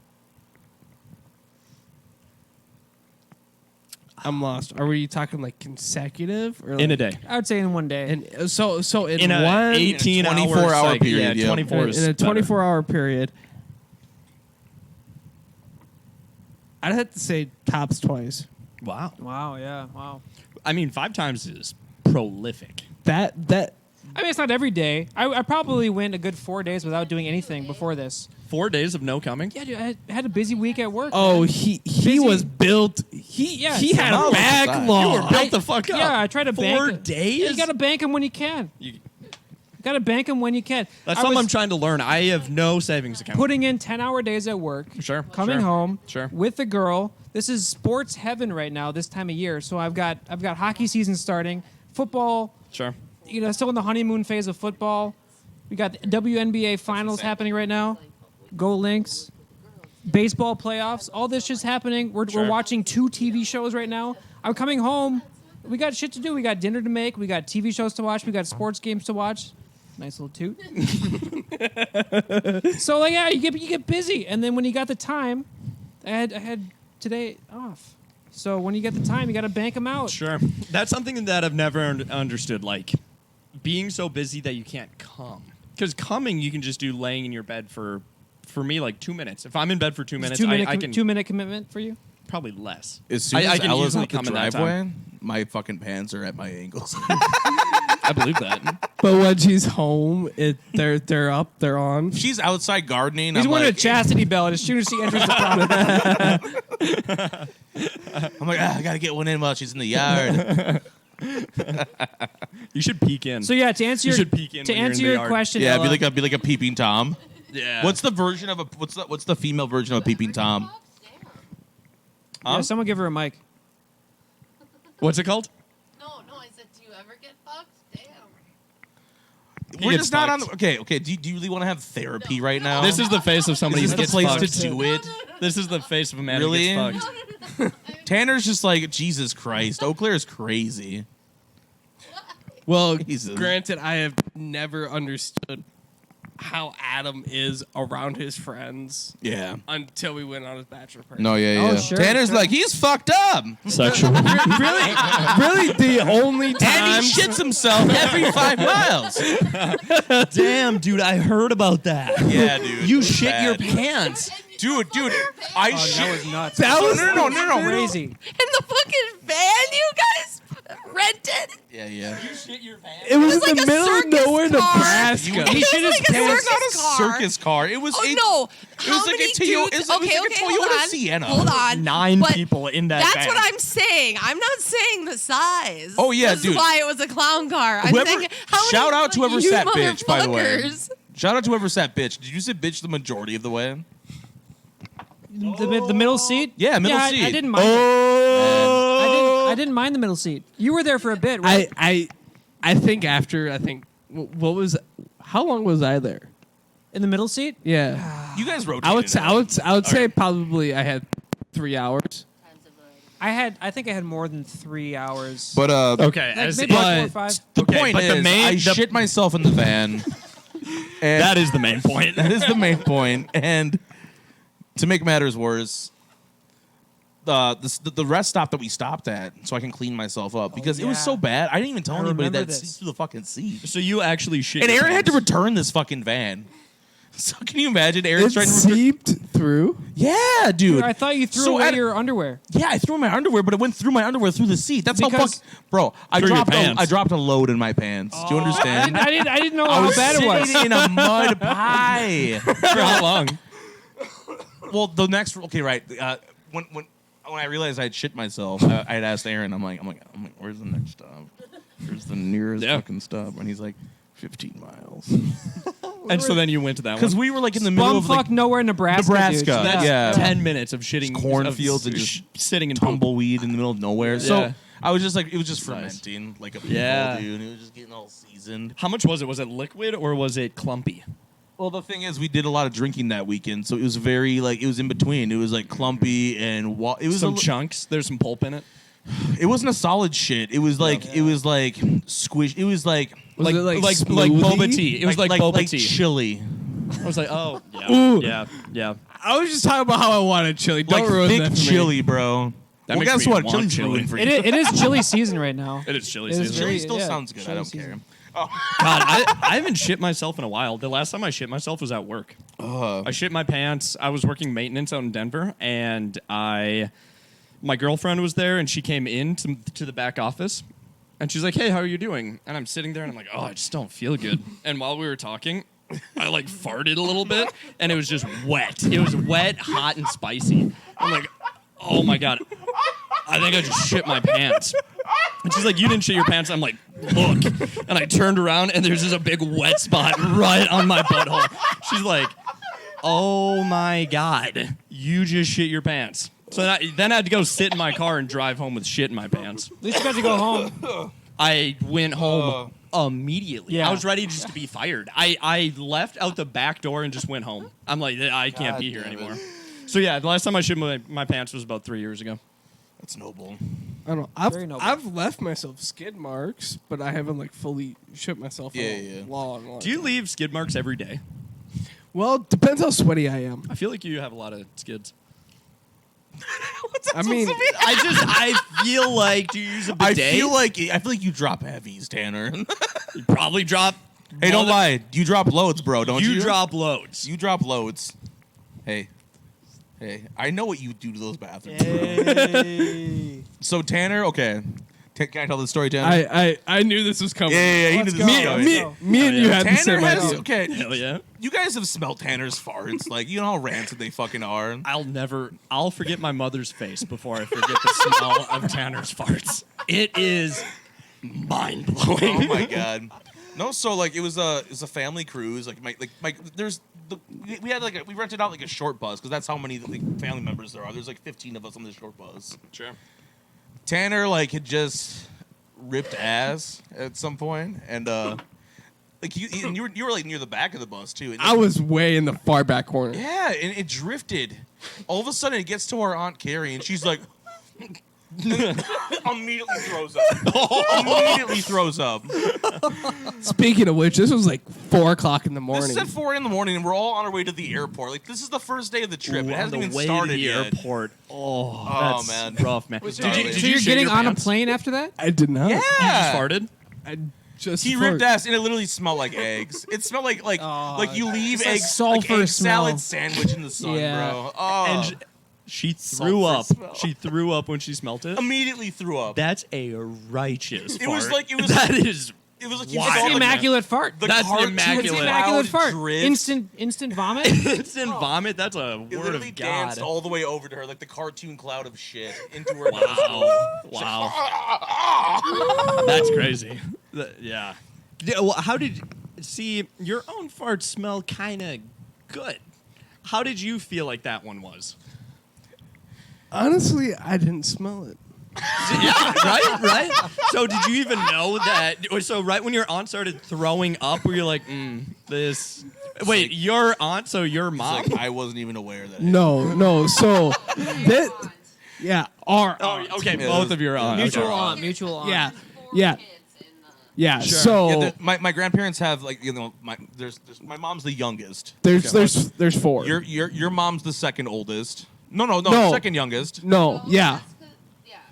I'm lost. Are we talking like consecutive or In a like- day. I would say in one day. And so in, In a one 18 in a hour 24-hour cycle. period, Yeah, yeah. 24 is in a better. 24-hour period, I'd have to say tops twice. Wow. Wow, yeah, wow. I mean, 5 times is prolific. That I mean, it's not every day. I probably went a good 4 days without doing anything before this. 4 days of no coming? Yeah, dude, I had a busy week at work. oh man. he Busy. was built. Yeah, He had a You backlog. were built the fuck up. Yeah, I try to bank 4 it. days? Yeah, you got to bank them when you can. You- Got to bank them when you can. That's I something was I'm trying to learn. I have no savings account. putting in 10-hour days at work. Sure, Coming sure, home. sure. With the girl. This is sports heaven right now. This time of year. So I've got hockey season starting. Football. Sure. You know, still in the honeymoon phase of football. We got the WNBA finals happening right now. Go Lynx. Baseball playoffs. All this shit's happening. We're watching 2 TV shows right now. I'm coming home. We got shit to do. We got dinner to make. We got TV shows to watch. We got sports games to watch. Nice little toot. So like, yeah, you get busy, and then when you got the time, I had today off. So when you get the time, you got to bank them out. Sure. That's something that I've never understood. Like, being so busy that you can't come. Because coming, you can just do laying in your bed for me, like 2 minutes. If I'm in bed for 2 minutes, I can 2-minute commitment for you. probably less. As soon I as can Ella's easily at the come in that driveway, time. my fucking pants are at my ankles. I believe that. But when she's home, they're up, they're on. She's outside gardening. He's I'm wearing like, a chastity belt as soon as she enters the property. I'm like, I gotta get one in while she's in the yard. You should peek in. So yeah, to answer You your should peek in to when you're in answer the your yard. question, Yeah, Ella, be like a peeping tom. yeah. What's the version of what's the female version of a peeping tom? yeah, someone give her a mic. What's it called? No, I said, do you ever get fucked? Damn. We're gets just not on. fucked. Okay. Do you really want to have therapy right now? This is the face of somebody Is who this gets the place fucked. to do it? This is the face of a man Really? who gets fucked. Tanner's just like, Jesus Christ. Eau Claire is crazy. Well, Jesus. granted, I have never understood how Adam is around his friends Yeah. until we went on his bachelor party. No, yeah. Oh, sure, Tanner's sure. like, he's fucked up. Sexual. really, the only And time he shits himself every 5 miles. Damn, dude, I heard about that. Yeah, dude. You it was shit bad. your pants. Dude, I That shit. was nuts. That was No. crazy. In the fucking van you guys rented? Yeah. it was in like the a middle of circus nowhere, car. Nebraska. You- He It shit was his like a pants. It's not a car. circus car. It was Oh a, no! It How was like many a Toyota. dudes? It was like a hold Toyota on. Sienna. Hold on. 9 But people in that That's van. what I'm saying. I'm not saying the size. Oh, yeah, this dude. is why it was a clown car. I'm Whoever- saying how many shout out to whoever you sat bitch, by the way. motherfuckers- Shout out to whoever sat bitch. Did you sit bitch the majority of the way? The middle seat. Yeah, middle I seat. didn't mind it. I I didn't mind the middle seat. You were there for a bit, right? I think what was how long was I there? In the middle seat? Yeah. You guys rotated. I would say probably I had 3 hours. I think I had more than 3 hours. But Okay, like as- maybe like 4 or but 5. the Okay, point but is, the main- I the- shit myself in the van. And that is the main point. that is the main point. And to make matters worse, the rest stop that we stopped at, so I can clean myself up because it was yeah. so bad. I didn't even tell I anybody remember that this. it's through the fucking seat. So you actually shit. And your Aaron had to pants. return this fucking van. So can you imagine Aaron's It trying to return? seeped through. Yeah, dude. I thought you threw So away at- your underwear. Yeah, I threw my underwear, but it went through my underwear through the seat. That's how Because- bro. I Through your dropped pants. I dropped a load in my pants. Do you understand? I didn't know I how was bad it was. sitting in a mud pie. For how long? Well, the next right. When I realized I had shit myself, I had asked Aaron. I'm like, where's the next stop? Where's the nearest fucking stop? And he's like, 15 miles. And so then you went to that one. Because we were like in the middle of Bumfuck like nowhere, Nebraska. Nebraska. Dude. That's Yeah. 10 minutes of shitting cornfields of and just sitting in poop. tumbleweed in the middle of nowhere. So Yeah. I was just like, it was just Nice. fermenting like a Yeah. pickle, dude. It was just getting all seasoned. How much was it? Was it liquid or was it clumpy? Well, the thing is, we did a lot of drinking that weekend, so it was very like it was in between. It was like clumpy and it was Some chunks. There's some pulp in it. It wasn't a solid shit. It was like it was like squish. It was like Was it like like smoothie? boba tea. It was like boba tea. chili. I was like, oh, yeah, Ooh. yeah. I was just talking about how I wanted chili. Don't Like ruin thick that for me. chili, bro. That Well, makes guess me what? want Chili's chili. ruined for you. It is chili season right now. It is chili It is season. Chili very- still yeah, sounds good. I chili don't season. care. God, I haven't shit myself in a while. The last time I shit myself was at work. I shit my pants. I was working maintenance out in Denver, and my girlfriend was there, and she came in to the back office, and she's like, "Hey, how are you doing?" And I'm sitting there, and I'm like, "Oh, I just don't feel good." And while we were talking, I like farted a little bit, and it was just wet. It was wet, hot, and spicy. I'm like, "Oh my God, I think I just shit my pants." And she's like, "You didn't shit your pants." I'm like, "Look." And I turned around, and there's just a big wet spot right on my butthole. She's like, "Oh my God, you just shit your pants." So then I had to go sit in my car and drive home with shit in my pants. At least you got to go home. I went home immediately. Yeah. I was ready just to be fired. I left out the back door and just went home. I'm like, I can't be here anymore. So yeah, the last time I shit my pants was about 3 years ago. That's noble. I don't know. Very noble. I've left myself skid marks, but I haven't like fully shit myself in a long Do you time. leave skid marks every day? Well, it depends how sweaty I am. I feel like you have a lot of skids. I mean, I feel like, do you use a I bidet? feel like you drop heavies, Tanner. You probably drop. Hey, don't lie. You drop loads, bro. Don't you? You drop loads. You drop loads. Hey, I know what you do to those bathrooms. So Tanner, okay. Can I tell the story, Tanner? I knew this was coming. Yeah. He Let's knew go. this Me, was me, coming. me and you had the Tanner same has idea. okay. Hell yeah. You guys have smelled Tanner's farts. Like you know how rancid they fucking are. I'll forget my mother's face before I forget the smell of Tanner's farts. It is mind blowing. Oh my god. No, so like it was a family cruise. Like we rented out like a short bus because that's how many like, family members there are. There's like 15 of us on this short bus. Sure. Tanner like had just ripped ass at some point, and like you were like near the back of the bus too. And I was way in the far back corner. yeah, and it drifted. All of a sudden, it gets to our Aunt Carrie, and she's like. Immediately throws up. Speaking of which, this was like 4 o'clock in the morning. This is at 4 in the morning, and we're all on our way to the airport. Like this is the first day of the trip. It hasn't even started to the yet. airport. Oh, that's man. rough, man. Was Did gnarly. you, So So you're shit getting your on pants? a plane after that? I did not. Yeah. You just farted? I just He ripped ass, and it literally smelled like eggs. It smelled like you leave It's a egg sulfur egg smell. salad sandwich in the sun, Yeah. bro. Oh, And she threw Sulfur up. smell. She threw up when she smelt it. immediately threw up. That's a righteous It was fart. like- it was- That is It was like you Wow. saw It's the like, immaculate fart. the That's the cartoon immaculate. It's the cloud immaculate fart. drift. Instant vomit. instant vomit. That's a It word literally of God. danced all the way over to her, like the cartoon cloud of shit, into her Wow. That's crazy. Yeah. Well, how did see your own farts smell kind of good? How did you feel like that one was? Honestly, I didn't smell it. Yeah, right. So did you even know that? So right when your aunt started throwing up, were you like, this? Wait, your aunt? So your mom? It's like, I wasn't even aware that. No. So that, yeah, our aunt. Okay, both of your aunts. Mutual aunt. Yeah. Yeah. Sure. So Yeah, my grandparents have like there's my mom's the youngest. there's 4. Your mom's the second oldest. No, second youngest. No. Yeah.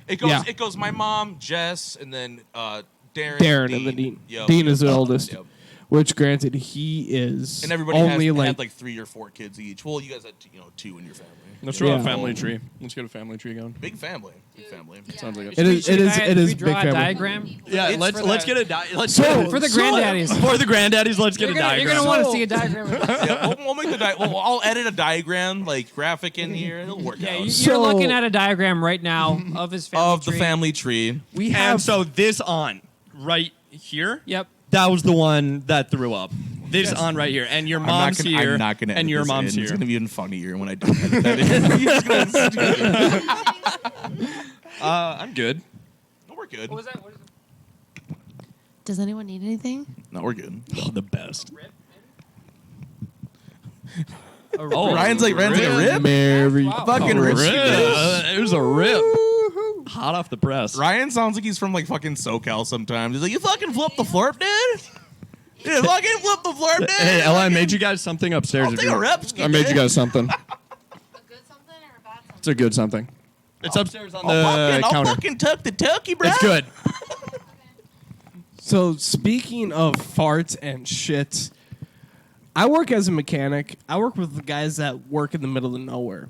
It goes my mom, Jess, and then Darren and the Dean. Yep. Dean is the oldest. Yep. Which, granted, he is And everybody only had like 3 or 4 kids each. Well, you guys had 2 in your family. Let's draw a family tree. Let's get a family tree going. Big family. Big family. Sounds like It is We big draw a family. diagram. Yeah, let's get a For the granddaddies. For the granddaddies, let's get a diagram. You're gonna want to see a diagram. Yeah, we'll make the I'll edit a diagram like graphic in here. It'll work Yeah, out. you're So- looking at a diagram right now of his family Of the tree. family tree. We And have so this aunt right here, Yep. that was the one that threw up. This aunt right here, and your mom's here, I'm not gonna and edit your this mom's in. here. It's gonna be even funnier when I don't edit that in. You're just gonna I'm good. No, we're good. What was that? What is it? Does anyone need anything? No, we're good. Oh, the best. Oh, Ryan's like a rib. Mary. Fucking rib. It was a rip. Hot off the press. Ryan sounds like he's from like fucking SoCal sometimes. He's like, you fucking flip the florp, dude? You fucking flip the florp, dude? Hey, Ella, I made you guys something upstairs. I'll if take you- a rep. I made you guys something. A good something or a bad something? It's a good something. It's upstairs on the I'll counter. fucking tuck the turkey, bro. It's good. So speaking of farts and shit, I work as a mechanic. I work with the guys that work in the middle of nowhere.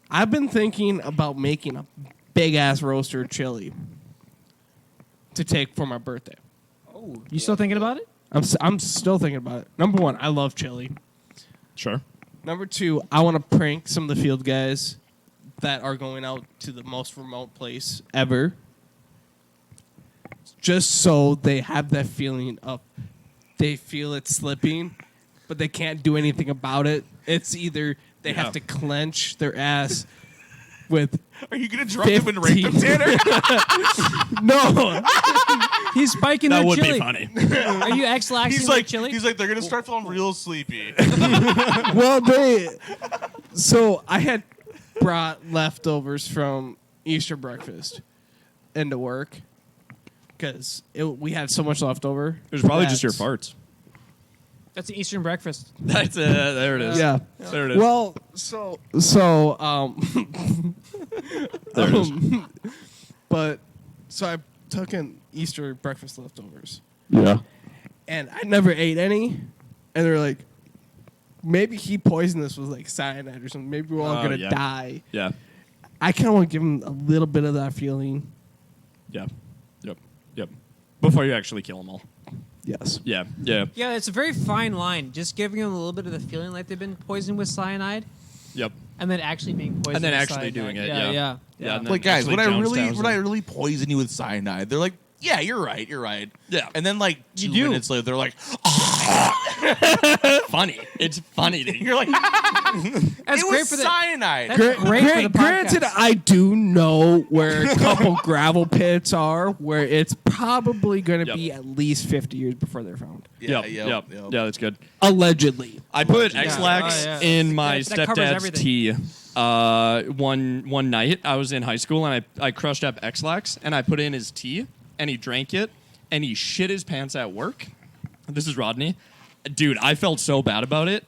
I've been thinking about making a big ass roaster of chili to take for my birthday. You still thinking about it? I'm still thinking about it. Number 1, I love chili. Sure. Number 2, I want to prank some of the field guys that are going out to the most remote place ever. Just so they have that feeling of they feel it slipping, but they can't do anything about it. It's either they have to clench their ass with Are you gonna drop him and rape him, 15. Tanner? no. He's spiking That their would chili. be funny. Are you X-laxing He's their like, chili? they're gonna start feeling real sleepy. Well, so I had brought leftovers from Easter breakfast into work because we had so much leftover. It was probably just your that- farts. That's an Eastern breakfast. That's there it is. Yeah. There it is. Well, so there it is. but so I took in Easter breakfast leftovers, Yeah. and I never ate any, and they're like, maybe he poisoned us with like cyanide or something. Maybe we're all gonna yeah. die. Yeah. I kind of want to give him a little bit of that feeling. Yeah. Yep. Before you actually kill them all. Yes. Yeah. Yeah. Yeah, it's a very fine line. Just giving them a little bit of the feeling like they've been poisoned with cyanide, Yep. and then actually being poisoned. And then with actually cyanide. doing it, Yeah. yeah. and then Like, guys, actually would I really poison you with cyanide? They're like, yeah, you're right. Yeah. And then like You 2 do. minutes later, they're like, funny. It's funny to you're like, That's it great was for the. cyanide. That's great for the Granted, podcast. I do know where a couple gravel pits are where it's probably going to Yep. be at least 50 years before they're found. Yep. Yeah, that's good. Allegedly. I put Yeah. X-Lax Oh, yeah. in my That covers stepdad's everything. tea. One night I was in high school and I crushed up X-Lax and I put it in his tea and he drank it and he shit his pants at work. This is Rodney. Dude, I felt so bad about it.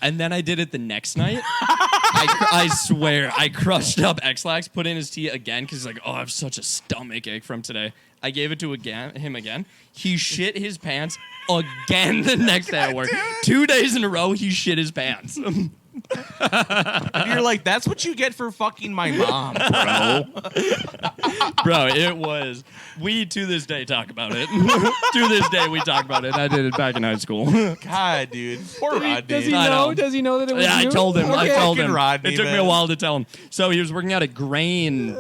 And then I did it the next night. I swear, I crushed up X-Lax, put in his tea again because he's like, oh, I have such a stomach ache from today. I gave it to him again. He shit his pants again the next day at work. 2 days in a row, he shit his pants. And you're like, that's what you get for fucking my mom, bro. Bro, it was. We to this day talk about it. To this day, we talk about it. I did it back in high school. God, dude. Poor Rodney. Does he I know? know. Does he know that it was Yeah, I you? told him. I Okay. told him. Fucking Rodney, It took me a man. while to tell him. So he was working at a grain,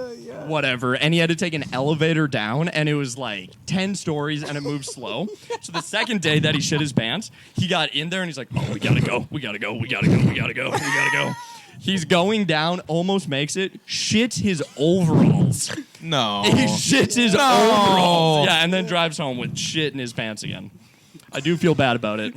whatever, and he had to take an elevator down, and it was like 10 stories, and it moved slow. So the second day that he shit his pants, he got in there, and he's like, "Oh, we gotta go. We gotta go. We gotta go. We gotta go. We gotta go." He's going down, almost makes it, shits his overalls. No. He shits his overalls. Yeah, and then drives home with shit in his pants again. I do feel bad about it.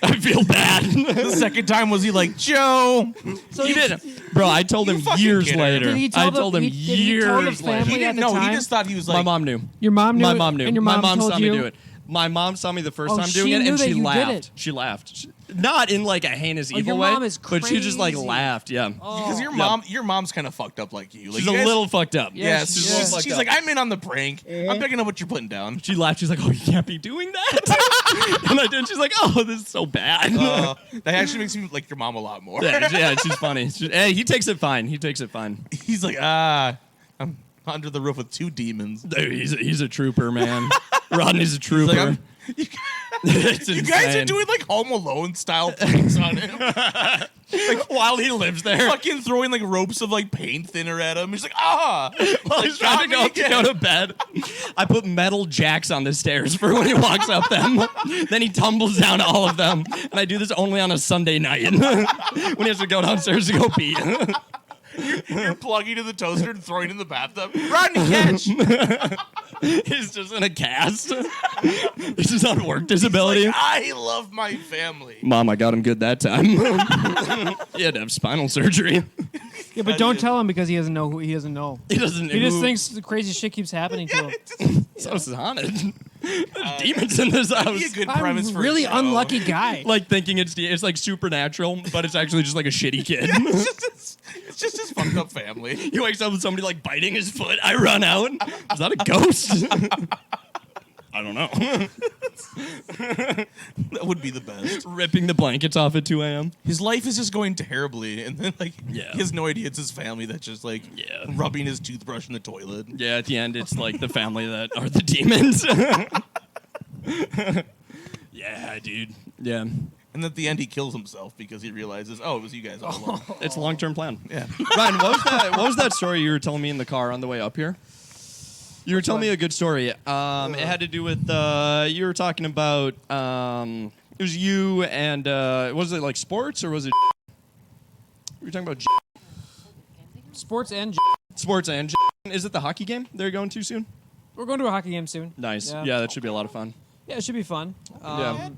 I feel bad. The second time was he like, Joe? So he did. Bro, I told him years kid. later. Did he tell I the- told him he- did he tell the years later. family He didn't at the know. time? He just thought he was like. My mom knew. Your mom knew. My mom knew. And your My mom mom told saw me you? do it. My mom saw me the first Oh, time she doing it, knew and that she you did laughed. it. She laughed. Not in like a heinous Oh, your evil way, mom is but she just like crazy. laughed. Yeah. Because Yeah. your mom's kind of fucked up like you. Like, She's you a guys- little fucked up. Yeah, she's she's, a little fucked she's up. like, I'm in on the prank. I'm picking up what you're putting down. She laughed. She's like, "Oh, you can't be doing that." And I did. She's like, "Oh, this is so bad." That actually makes me like your mom a lot more. yeah, she's funny. Hey, he takes it fine. He takes it fine. He's like, I'm under the roof with two demons. Dude, he's a trooper, man. Rodney's a trooper. Like, It's you guys are insane. doing like Home Alone style pranks on him. While he lives there. Fucking throwing like ropes of like paint thinner at him. He's like, While he's trying to go to bed. I put metal jacks on the stairs for when he walks up them. Then he tumbles down all of them. And I do this only on a Sunday night when he has to go downstairs to go pee. You're plugging in the toaster and throwing it in the bathtub. Rodney, catch! He's just in a cast. He's just on work disability. Like, I love my family. Mom, I got him good that time. He had to have spinal surgery. Yeah, but don't tell him because he doesn't know who he doesn't know. He doesn't. He just thinks the crazy shit keeps happening to him. This house is haunted. There's demons in this That'd be house. a good I'm premise a for really a show. unlucky guy. Like thinking it's like supernatural, but it's actually just like a shitty kid. It's just his fucked up family. He wakes up with somebody like biting his foot. I run out. Is that a ghost? I don't know. That would be the best. Ripping the blankets off at 2 a.m. His life is just going terribly, and then like Yeah. he has no idea it's his family that's just like rubbing his toothbrush in the toilet. Yeah, at the end, it's like the family that are the demons. Yeah, dude. Yeah. And at the end, he kills himself because he realizes, oh, it was you guys all along. It's a long-term plan. Yeah. Ryan, what was that story you were telling me in the car on the way up here? You were telling me a good story. It had to do with you were talking about it was you and was it like sports or was it? You were talking about Sports and sports and is it the hockey game they're going to soon? we're going to a hockey game soon. Nice. Yeah. Yeah, that should be a lot of fun. Yeah, it should be fun. Yeah.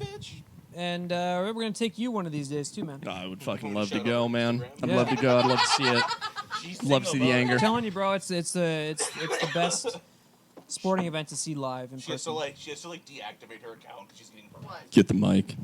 And we're going to take you one of these days too, man. I would fucking love to go, man. I'd Yeah. love to go. I'd love to see it. Love to see the anger. I'm telling you, bro, it's the best sporting event to see live in She has to person. deactivate her account because she's getting. Get the mic.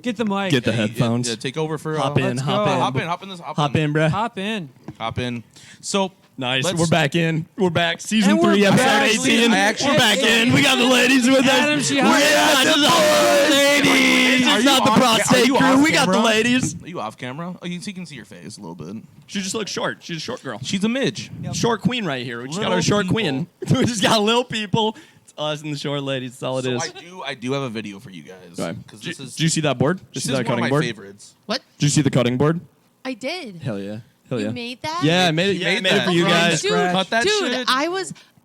Get the mic. Get the headphones. Yeah, take over for. Hop in. Let's Hop go. in. Hop in this. Hop in, bruh. Hop in. Hop in. So Nice. Let's- We're back in. We're back. Season And we're 3, episode back. 18. I actually- We're back in. We got the ladies with us. Adam, she We're hired not the ladies. Are It's you not the on ca- prostate are you crew. off We got the camera? ladies. Are you off camera? Oh, you can see your face a little bit. She just looks short. She's a short girl. She's a midge. Short queen right here. We just got Little our short people. queen. We just got little people. It's us and the short ladies. That's all it So is. I do have a video for you guys. Right. Because this is Did you see that board? Did you this see is that one of cutting my board? favorites. What? Did you see the cutting board? I did. Hell yeah. Hell You yeah. made that? Yeah, I made it. He Yeah, I made made it that. for you From guys. Dude, Cut that dude, shit.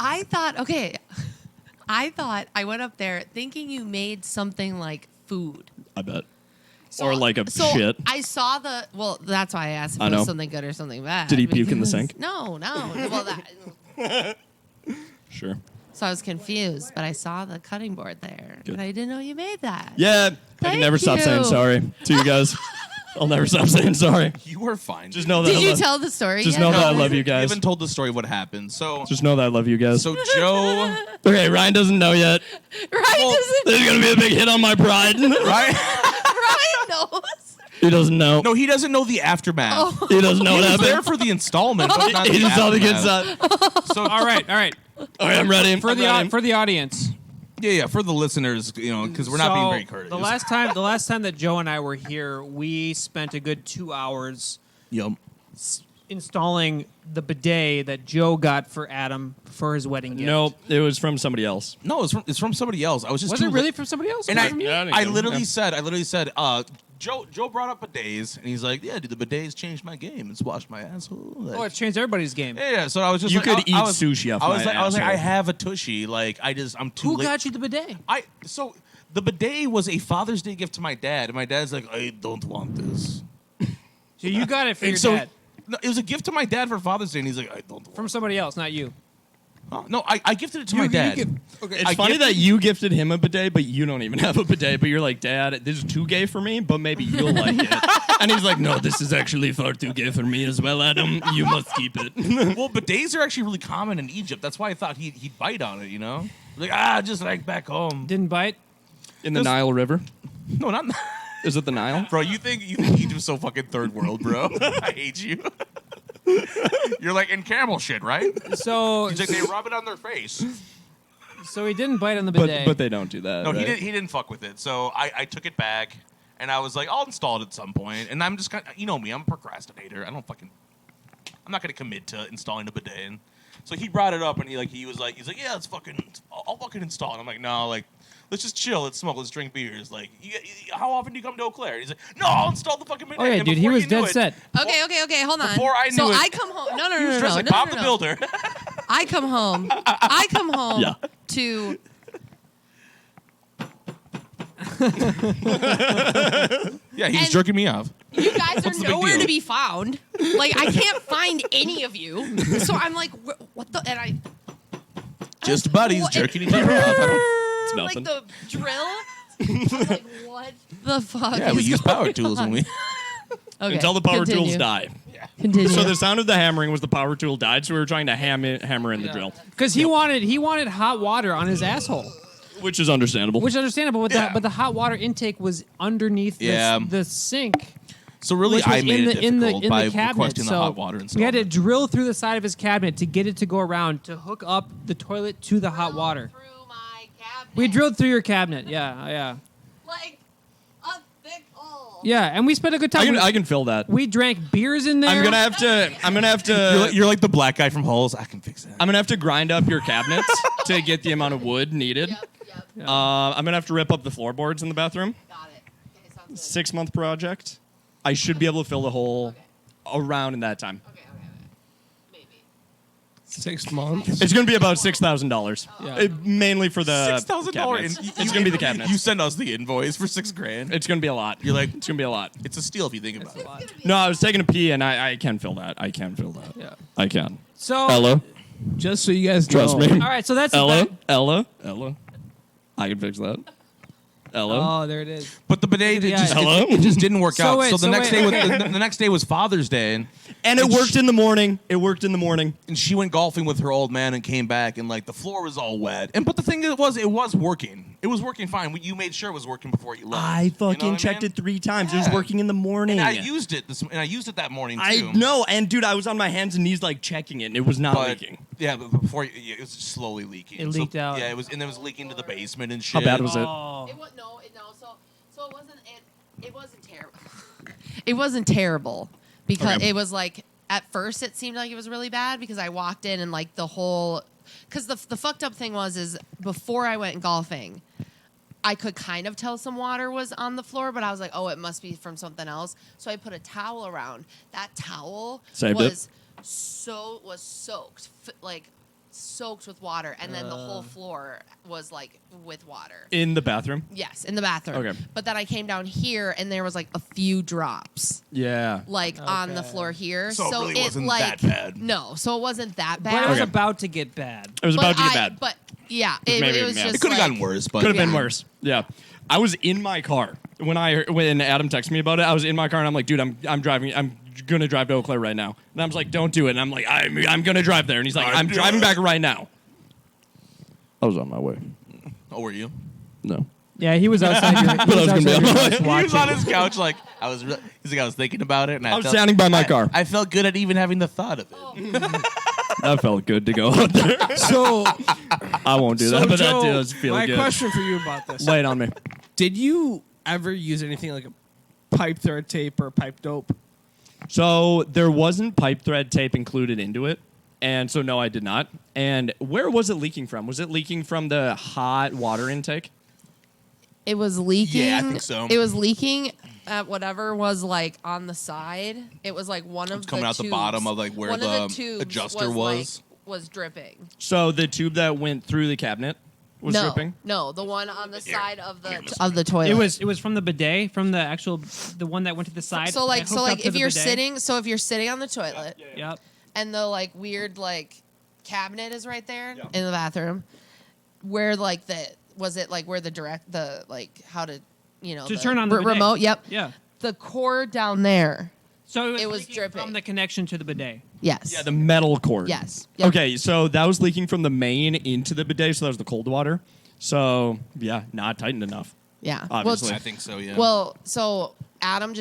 I thought, okay. I went up there thinking you made something like food. I bet. So- Or like a so shit. I saw well, that's why I asked if I it was know. something good or something bad. Did he puke in the because- sink? No. Well, that. Sure. So I was confused, but I saw the cutting board there, Good. and I didn't know you made that. Yeah. I Thank can never stop you. saying sorry to you guys. I'll never stop saying sorry. You are fine. Just know that Did I you love, tell the story? just yet? know that I No. love you We guys. haven't told the story of what happened. So Just know that I love you guys. Joe, Okay, Ryan doesn't know yet. Ryan doesn't. There's gonna be a big hit on my pride. right? Ryan knows. He doesn't know. No, he doesn't know the aftermath. Oh. He doesn't know He what was there happened. for the installment, but not He the just saw the good aftermath. stuff. So All right. All right, I'm ready. For I'm the ready. for the audience. yeah, for the listeners, because we're not being very courteous. The last time that Joe and I were here, we spent a good 2 hours Yep. installing the bidet that Joe got for Adam for his wedding gift. Nope, it was from somebody else. No, it's from somebody else. I was just Was too it really from somebody else? And Was it from you? Yeah, I think so. literally Yeah. said, Joe brought up bidets, and he's like, yeah, dude, the bidets changed my game. It's washed my asshole. Like, Oh, it changed everybody's game. yeah. So I was just You like, could I eat was, sushi off I was my like, asshole. I have a tushy. Like, I'm too Who late. got you the bidet? So the bidet was a Father's Day gift to my dad, and my dad's like, I don't want this. Dude, you got it for your And so dad. no, it was a gift to my dad for Father's Day, and he's like, I don't. From somebody else, not you. No, I gifted it to my dad. It's funny that you gifted him a bidet, but you don't even have a bidet. But you're like, Dad, this is too gay for me, but maybe you'll like it. And he's like, No, this is actually far too gay for me as well, Adam. You must keep it. Well, bidets are actually really common in Egypt. That's why I thought he'd bite on it. Like just like back home. Didn't bite? In the Nile River? No, not. Is it the Nile? Bro, you think Egypt's so fucking third world, bro? I hate you. You're like in camel shit, right? So He's like, they rub it on their face. So he didn't bite on the bidet. But they don't do that. No, right? he didn't fuck with it. So I took it back, and I was like, I'll install it at some point. And I'm just kind of, you know me, I'm a procrastinator. I'm not gonna commit to installing a bidet. And so he brought it up, and he's like, yeah, I'll fucking install it. I'm like, no, like, let's just chill, let's smoke, let's drink beers. Like, how often do you come to Eau Claire? He's like, no, I'll install the fucking bidet. Oh yeah, And dude, he before was you knew dead it- set. Okay, hold on. Before I so knew it- I come home. No, He was dressed like Bob the Builder. I come home. Yeah. To. Yeah, he was And- jerking me off. You guys What's are the big nowhere deal? to be found. Like I can't find any of you. So I'm like, what the? And I Just buddies What- jerking each other off. It's like nothing. the drill. I'm like, what the fuck? Yeah, we is use power going tools when on? we. Okay, Until the power continue. tools die. Continue. So the sound of the hammering was the power tool died, so we were trying to hammer in the drill. Because he wanted hot water on his asshole, Which is understandable. which is understandable. But the hot water intake was underneath Yeah. the sink. So really, Which was I made it in the difficult by cabinet. requesting the So hot water we installment. had to drill through the side of his cabinet to get it to go around to hook up the toilet to the hot water. Through my cabinet. We drilled through your cabinet. Yeah. Like a thick hole. Yeah, and we spent a good time. I can fill that. We drank beers in there. I'm gonna have to. You're like the black guy from Hulls. I can fix that. I'm gonna have to grind up your cabinets to get the amount of wood needed. Yep. I'm gonna have to rip up the floorboards in the bathroom. Got it. Okay, sounds 6-month project. I should be able to fill the hole around in that time. Okay. Maybe. 6 months. It's gonna be about $6,000. Yeah. Mainly for the $6,000. cabinets. It's gonna be the cabinets. You send us the invoice for $6,000. It's gonna be a lot. You're like, It's gonna be a lot. it's a steal if you think about it. No, I was taking a pee and I can fill that. I can fill that. Yeah. I can. So Ella, Just so you guys trust know. me. all right, so that's Ella, that- Ella. I can fix that. Ella. Oh, there it is. But the bidet Yeah. Hello? just didn't work So out. wait, so the so next wait, day okay. was the next day was Father's Day, And it worked in the morning. It worked in the morning. and she went golfing with her old man and came back, and like the floor was all wet. But the thing is, it was working. It was working fine. You made sure it was working before you left. I fucking You know what checked I mean? it 3 times. It was Yeah. working in the morning. And I used it. And I used it that morning too. I know, and dude, I was on my hands and knees like checking it, and it was not But leaking. yeah, but before it was slowly leaking. It leaked out. Yeah, it was, and it was leaking to the basement and How shit. bad was it? Oh. It was no. So it wasn't terrible. It wasn't terrible because Okay. it was like at first it seemed like it was really bad because I walked in and like the whole because the fucked up thing is before I went golfing, I could kind of tell some water was on the floor, but I was like, oh, it must be from something else. So I put a towel around. That towel Saved it. was soaked with water, and then the whole floor was like with water. In the bathroom? Yes, in the bathroom. Okay. But then I came down here and there was like a few drops Yeah. like on the floor here. So it really wasn't like that bad. No, so it wasn't that bad. But it was Okay. about to get bad. It was But about to get I- bad. But yeah, it Maybe, was yeah. just It could have like, gotten worse, but Could have been Yeah. worse. Yeah. I was in my car when Adam texted me about it. I was in my car and I'm like, dude, I'm driving. I'm gonna drive to Eau Claire right now. And I was like, don't do it. And I'm like, I'm gonna drive there. And he's like, I'm driving back right now. I was on my way. Oh, were you? No. Yeah, he was outside your, he I was gonna be on my way. He was watching. on his couch like he's like I was thinking about it, and I was standing by my car. I felt good at even having the thought of it. That felt good to go out there. So, I won't do so that, but Joe, that does feel my good. question for you about this: Lay it on me. did you ever use anything like a pipe thread tape or pipe dope? So there wasn't pipe thread tape included into it. And so, no, I did not. And where was it leaking from? Was it leaking from the hot water intake? it was leaking. Yeah, I think so. It was leaking at whatever was like on the side. It was like one of It's coming the out the tubes. bottom of like where One of the tubes adjuster was. was. Like, was dripping. So the tube that went through the cabinet was no, dripping? no, the one on the side of the toilet. It was from the bidet, from the actual the one that went to the side. So like that hooked up to if the you're bidet. sitting, so if you're sitting on the toilet, Yep. and the like weird like cabinet is right there in the bathroom, where like where the like how to To turn on the bidet. remote. Yep. Yeah. The cord down there. So It was leaking dripping. from the connection to the bidet. Yes. Yeah, the metal cord. Yes. Yep. Okay, so that was leaking from the main into the bidet, so that was the cold water. So yeah, not tightened enough. Yeah. Obviously. I think so. Yeah. Well, so Adam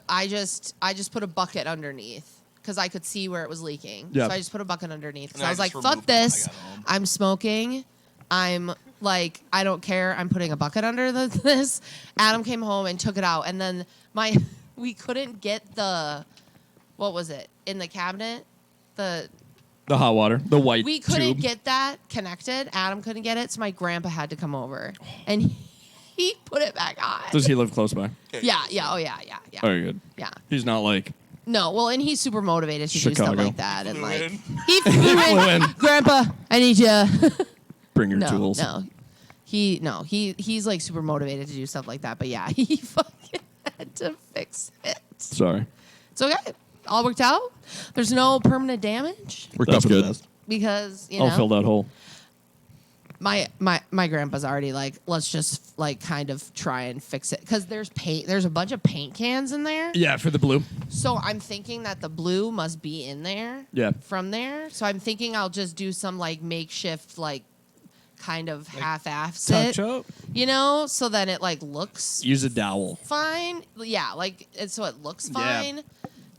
I just put a bucket underneath because I could see where it was leaking. Yeah. So I just put a bucket underneath. And So I was just like, "Fuck removed it when I this! got home. I'm smoking. I'm like, I don't care. I'm putting a bucket under this." Adam came home and took it out, and then we couldn't get what was it in the cabinet? The hot water, the white We couldn't tube. get that connected. Adam couldn't get it, so my grandpa had to come over, and he put it back on. Does he live close by? Yeah. Oh yeah. Very good. Yeah. He's not like No, well, and he's super motivated to do Chicago. stuff like that, and like in. he flew in. Grandpa, I need you. bring your no, tools. no, he's like super motivated to do stuff like that. But yeah, he fucking had to fix it. Sorry. It's okay. All worked out. There's no permanent damage Worked That's out for the good. best. because I'll fill that hole. my grandpa's already like, let's just like kind of try and fix it because there's paint. There's a bunch of paint cans in there. Yeah, for the blue. So I'm thinking that the blue must be in there. Yeah. From there. So I'm thinking I'll just do some like makeshift like kind of half-ass Touch it, up. so that it like looks Use a dowel. fine. Yeah, like so it looks Yeah. fine.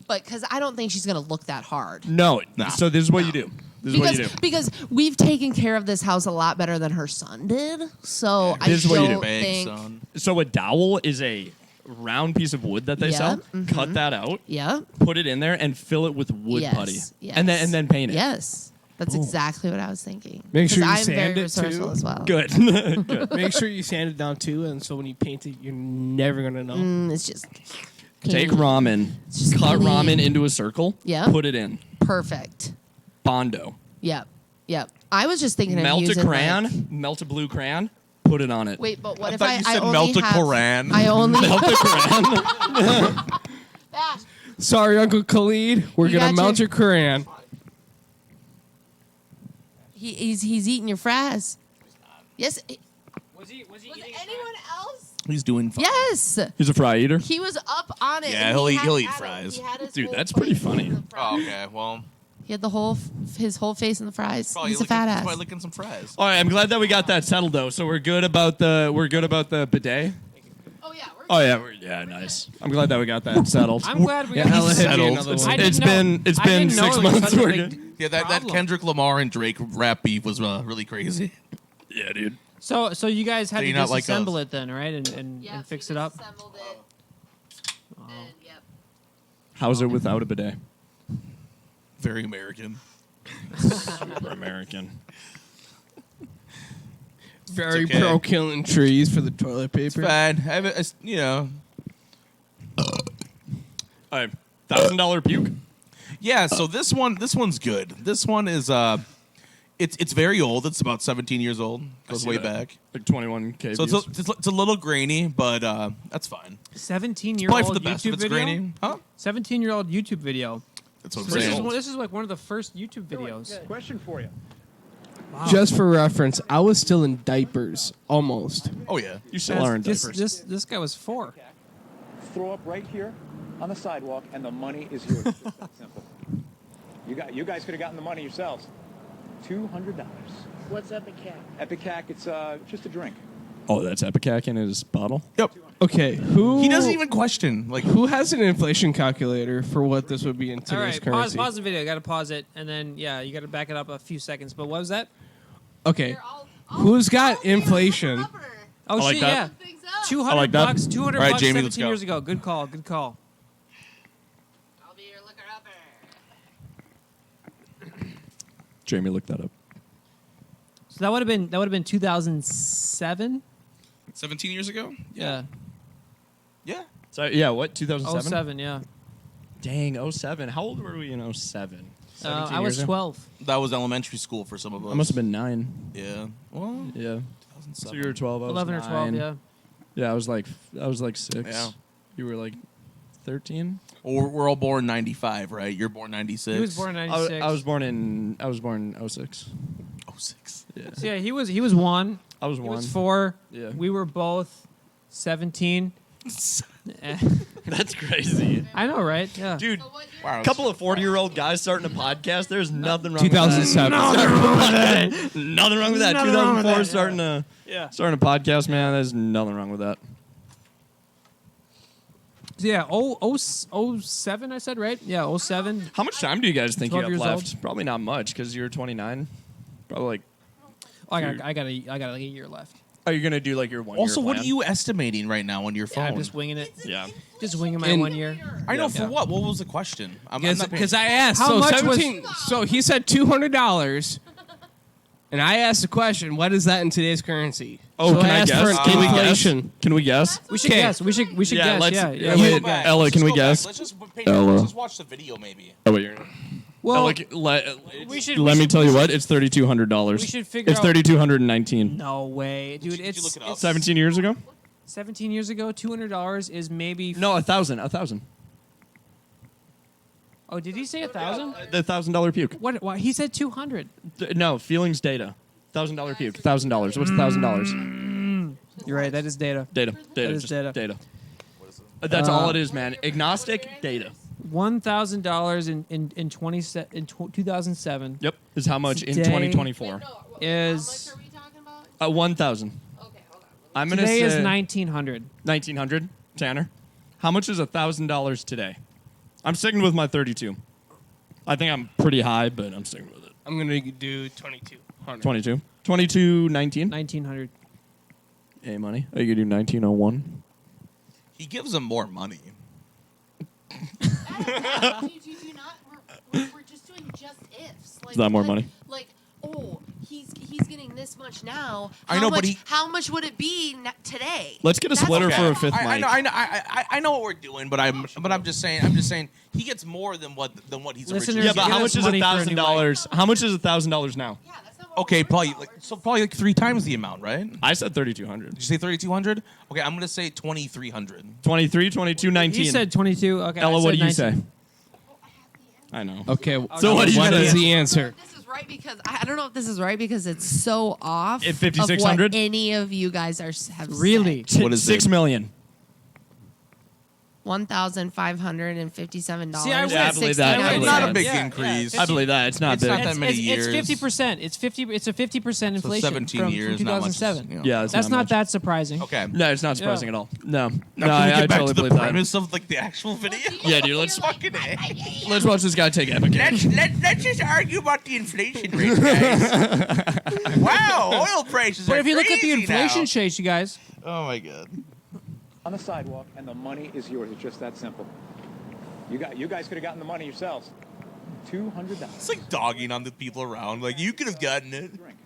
But because I don't think she's gonna look that hard. No. So this is what you do. This is what you do. Because we've taken care of this house a lot better than her son did. So I This is what you do. don't Bang, think. son. So a dowel is a round piece of wood that they Yeah, sell. mhm. Cut that out. Yeah. Put it in there and fill it with wood Yes, putty. yes. And then paint it. Yes. That's exactly what I was thinking. Make sure 'Cause you I'm very sand it, resourceful too. as well. Good. Good. Make sure you sand it down too, and so when you paint it, you're never gonna know. It's just Take clean. ramen, just cut clean. ramen into a circle. Yeah. Put it in. Perfect. Bondo. Yep. I was just thinking of Melt a using crayon. like- Melt a blue crayon. Put it on it. wait, but what I if thought I you I said only melt a have, Koran. I only Melt a crayon. Sorry, Uncle Khalid. We're You gonna got melt your- your Koran. he's eating your fries. Yes. Was he Was anyone else? He's doing fine. Yes. He's a fry eater. He was up on it. Yeah, and he'll he eat- had- he'll eat Adam, fries. he had his Dude, whole that's pretty face funny. in the fries. Oh, okay. Well, He had his whole face in the fries. probably He's a fat ass. Probably licking some fries. All right, I'm glad that we got that settled though. So we're good about the bidet. Oh yeah. Oh yeah, nice. I'm glad that we got that settled. I'm glad we Yeah, got hella this heavy settled. another It's- one. I it's didn't know- I been didn't know 6 it was months. such a We're big good. Yeah, that problem. Kendrick Lamar and Drake rap beef was really crazy. Yeah, dude. So you guys had So to you're not like disassemble us. it then, right? And Yeah, fix we it up. disassembled it. And, yep. How's it without a bidet? Very American. Super American. Very It's okay. pro killing trees for the toilet paper. Fine. I have a, you know. All right, $1,000 puke. Yeah. So this one's good. This one is it's very old. It's about 17 years old. Goes see way that. back. Like 21K. So it's a little grainy, but that's fine. 17-year-old Probably for the best if YouTube it's video. grainy. Huh? 17-year-old YouTube video. That's what I'm This is, saying. this is like one of the first YouTube videos. Question for you. Just for reference, I was still in diapers, almost. Oh yeah. You still are in This, diapers. this guy was 4. Throw up right here on the sidewalk, and the money is yours. It's just that simple. You guys could have gotten the money yourselves. $200. What's Epic Cat? Epic Hack, it's just a drink. Oh, that's Epicac in his bottle. Yep. Okay, who He doesn't even question. Like who has an inflation calculator for what this would be in All today's right, currency? pause the video. Got to pause it, and then you got to back it up a few seconds. But what was that? Okay, who's got inflation? Oh I like shit, that. yeah. Things up. 200 like that. bucks. 200 All right, bucks. Jamie, let's 17 go. years ago. Good call. Good call. I'll be your liquor upper. Jamie, look that up. So that would have been 2007. 17 years ago. Yeah. Yeah. So yeah, what 2007? 07. Yeah. Dang, 07. How old were we in 07? I was 12. That was elementary school for some of us. I must have been 9. Yeah. Well, Yeah. So you were 12. I was 11 or 12, 9. yeah. Yeah, I was like 6. Yeah. You were like 13. We're all born 95, right? You're born 96. He was born in 96. I was born in 06. 06. Yeah. So yeah, he was 1. I was He 1. was 4. Yeah. We were both 17. That's crazy. I know, right? Yeah. Dude, Wow. a couple of 40-year-old guys starting a podcast, there's nothing wrong 2007. with that. Nothing wrong with that. Nothing wrong with that. Nothing wrong with 2004 that, starting a podcast, man, there's nothing wrong with that. So yeah, 07 I said, right? Yeah, 07. How much time do you guys think you 12 have years left? old. Probably not much because you're 29. Probably like, Oh, I got like a year left. are you going to do like your 1 year Also, what plan? are you estimating right now on your phone? Yeah, I'm just winging it. Yeah. Just winging my In- 1 year. I know, for Yeah. what? What was the question? I'm not paying- Because I asked. How So much was- 17. So he said $200, and I asked the question, "What is that in today's currency?" Oh, so can I asked guess? for an Can we guess? inflation. Can we guess? We should Okay. guess. We should Yeah, guess. let's- Yeah. yeah, Yeah. Let's wait, go back. Ella, Let's can we go back. guess? Let's just Ella. let's just watch the video, maybe. Oh, wait, you're Well, let should- me we should- tell you what, it's $3,200. we should figure It's out- 3,219. no way, dude. Did you It's look it up? 17 years ago? 17 years ago. $200 is maybe. No, 1,000. Oh, did he say 1,000? The $1,000 puke. What? He said 200. No, feelings data. $1,000 puke. $1,000. What's $1,000? You're right. That is data. Data. Data. is Just data. data. That's all it is, man. Agnostic data. $1,000 in 2007 Yep. Is how much in Today- 2024. is How much are we talking about? 1,000. Okay, hold on. I'm gonna today say is 1,900. 1,900. Tanner, how much is $1,000 today? I'm sticking with my 32. I think I'm pretty high, but I'm sticking with it. I'm gonna do 2,200. 22. 22.19. 1,900. Hey, money. Are you gonna do 1901? He gives them more money. Do not. We're just doing just ifs. Like, Is that more money? Like, oh, he's getting this much now. I know, but how much would it be today? Let's get a That's splitter okay. for a fifth I mic. know, I know what we're doing, but I'm just saying, he gets more than what he's Listeners, originally. Yeah, but Give how us much is money for a new $1,000? How much is $1,000 now? Yeah, that's not what Okay, we're probably probably like 3 times the amount, right? Did I said 3,200. you say 3,200? Okay, I'm gonna say 2,300. 23, 22, 19. He said 22. Okay. Ella, I what said do you 19. say? I know. Okay. So what do you What gonna is do? the answer? This is right because I don't know if this is right because it's so off. At of 5,600? what any of you guys have Really? What is 6 it? million. $1,557. See, I win. Yeah, I believe that. I It's believe not a that. big Yeah, increase. I believe that. It's not It's big. not that many years. It's 50%. It's 50. It's a 50% inflation 17 from years, not much. 2007. You know. Yeah, it's That's not much. that surprising. Okay. No, it's not surprising Yeah. at all. No. Now, No, can we I get back totally to the believe that. premise of like the actual video? Yeah, dude, let's fucking let's watch this guy take Epic. let's just argue about the inflation rate, guys. Wow, oil prices But are if you look at the crazy inflation now. chase, you guys, Oh my god. On the sidewalk, and the money is yours. It's just that simple. You guys could have gotten the money yourselves. $200. It's like dogging on the people around. Like, you could have gotten it. Drink.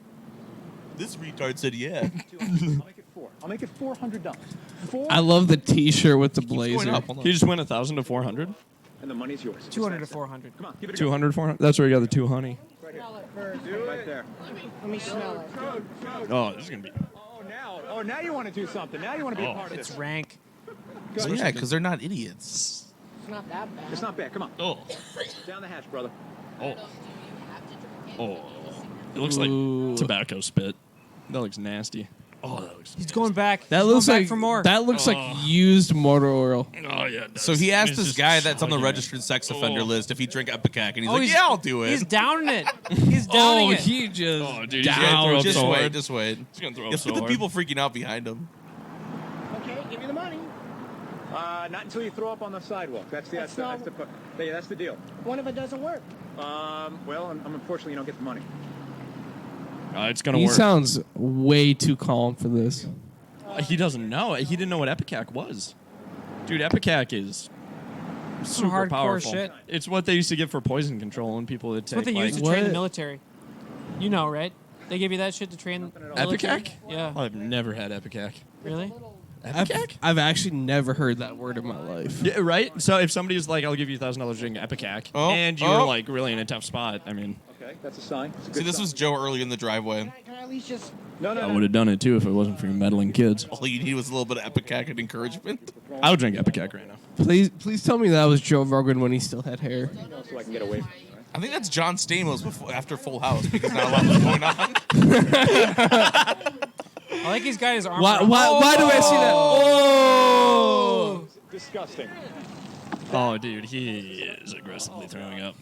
This retard said yeah. 200. I'll make it 4. I'll make it $400. I love the T-shirt with the Going blazer. up. Hold on. He just went 1,000 to 400. And the money's yours. 200 to 400. Come on, give it a 200, 400. That's where you got the 2 honey. go. Right there. Let me smell it. Oh, this is gonna be. Oh, now you want to do something. Now you want to be a part of It's this. rank. So yeah, because they're not idiots. It's not that bad. It's not bad. Come on. Oh, Down the hatch, brother. oh, Do you have to drink it? oh. It looks Ooh. like tobacco spit. That looks nasty. Oh, that looks. He's going back. That He's looks going back like for more. that looks like used motor oil. Oh yeah. it does. So he asked It's this just guy that's on the chugging it. registered sex offender list if he drank Epicac, and he's Oh, like, he's- "Yeah, I'll do it." He's downing it. He's downing it. he just Oh, dude, he's gonna throw down. up just so wait, hard. just wait. He's gonna throw up Look so at the hard. people freaking out behind him. Okay, give me the money. Not until you throw up on the sidewalk. That's the deal. What if it doesn't work? Well, unfortunately, you don't get the money. It's gonna He work. sounds way too calm for this. He doesn't know. He didn't know what Epicac was. Dude, Epicac is super hardcore powerful. shit. It's what they used to give for poison control and people that It's take what they like use to train the What? military. You know, right? They give you that shit to train the military. Epicac. Yeah. I've never had Epicac. Really? I've actually never heard that word in my life. Yeah, right? So if somebody's like, I'll give you $1,000 to drink Epicac, and you're like really in a tough spot, I mean. Okay, that's a sign. See, this was Joe early in the driveway. Can I at least just... I would have done it too if it wasn't for you meddling kids. All you need was a little bit of Epicac and encouragement. I would drink Epicac right now. Please tell me that was Joe Rogan when he still had hair. So I can get away from it. I think that's John Stamos after Full House because not a lot was going on. I like he's got his arm. Why do I see that? Oh! Disgusting. Oh, dude, he is aggressively throwing up.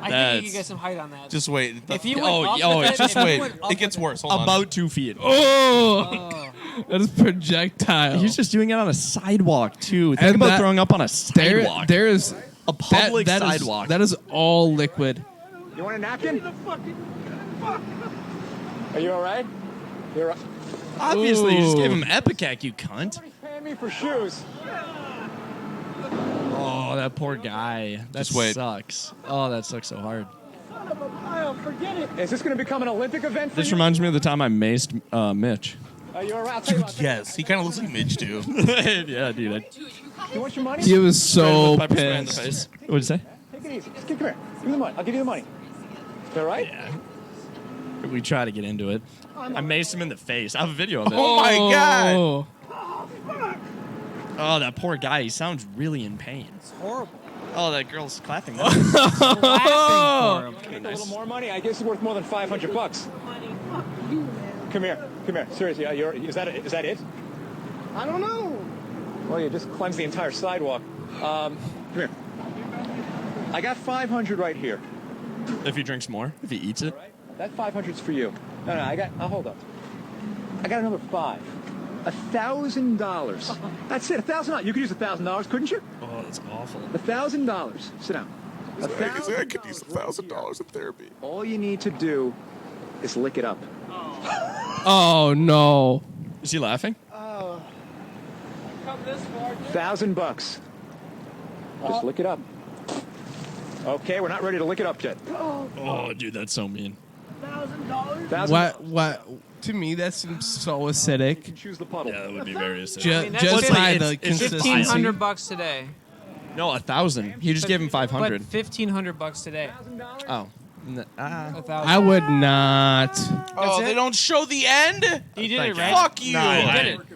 I think you can get some height on that. Just wait. If you went up with it, just if you wait. went up It gets with worse. Hold on. About 2 feet. Oh! That is projectile. He's just doing it on a sidewalk too. Think about throwing up on a sidewalk. There is a public sidewalk. That is all liquid. You want a napkin? Are you all right? You're right. Obviously, you just gave him Epicac, you cunt. Somebody's paying me for shoes. Oh, that poor guy. That Just wait. sucks. Oh, that sucks so hard. Forget it. Is this going to become an Olympic event for This you? reminds me of the time I maced Mitch. Are you all right? I'll tell you what. Yes, he kind of looks like Midge too. Yeah, dude. You want your money? He was so Pepper spray in the pissed. face. What'd you say? Take it easy. Just come here. Give me the money. I'll give you the money. Is that right? Yeah. We try to get into it. I maced him in the face. I have a video of it. Oh my god! Oh, that poor guy. He sounds really in pain. It's horrible. Oh, that girl's clapping. Laughing for him. A little more money. I guess it's worth more than $500. Come here. Come here. Seriously, is that it? I don't know. Well, you just cleansed the entire sidewalk. Come here. I got 500 right here. If he drinks more, if he eats it. All right? That 500's for you. No, I'll hold up. I got another 5. $1,000. That's it. $1,000. You could use $1,000, couldn't you? Oh, that's awful. $1,000. Sit down. I could use $1,000 in therapy. All you need to do is lick it up. Oh no! Is he laughing? Oh. Come this far. $1,000. Just lick it up. Okay, we're not ready to lick it up yet. Oh, dude, that's so mean. $1,000? What? To me, that seems so acidic. You can choose the puddle. Yeah, that would be very acidic. Just by the it's consistency. $1,500 today. No, 1,000. He just gave him 500. But $1,500 today. Oh. 1,000. I would not. Oh, they don't show the end? He did it, right? Fuck you. No,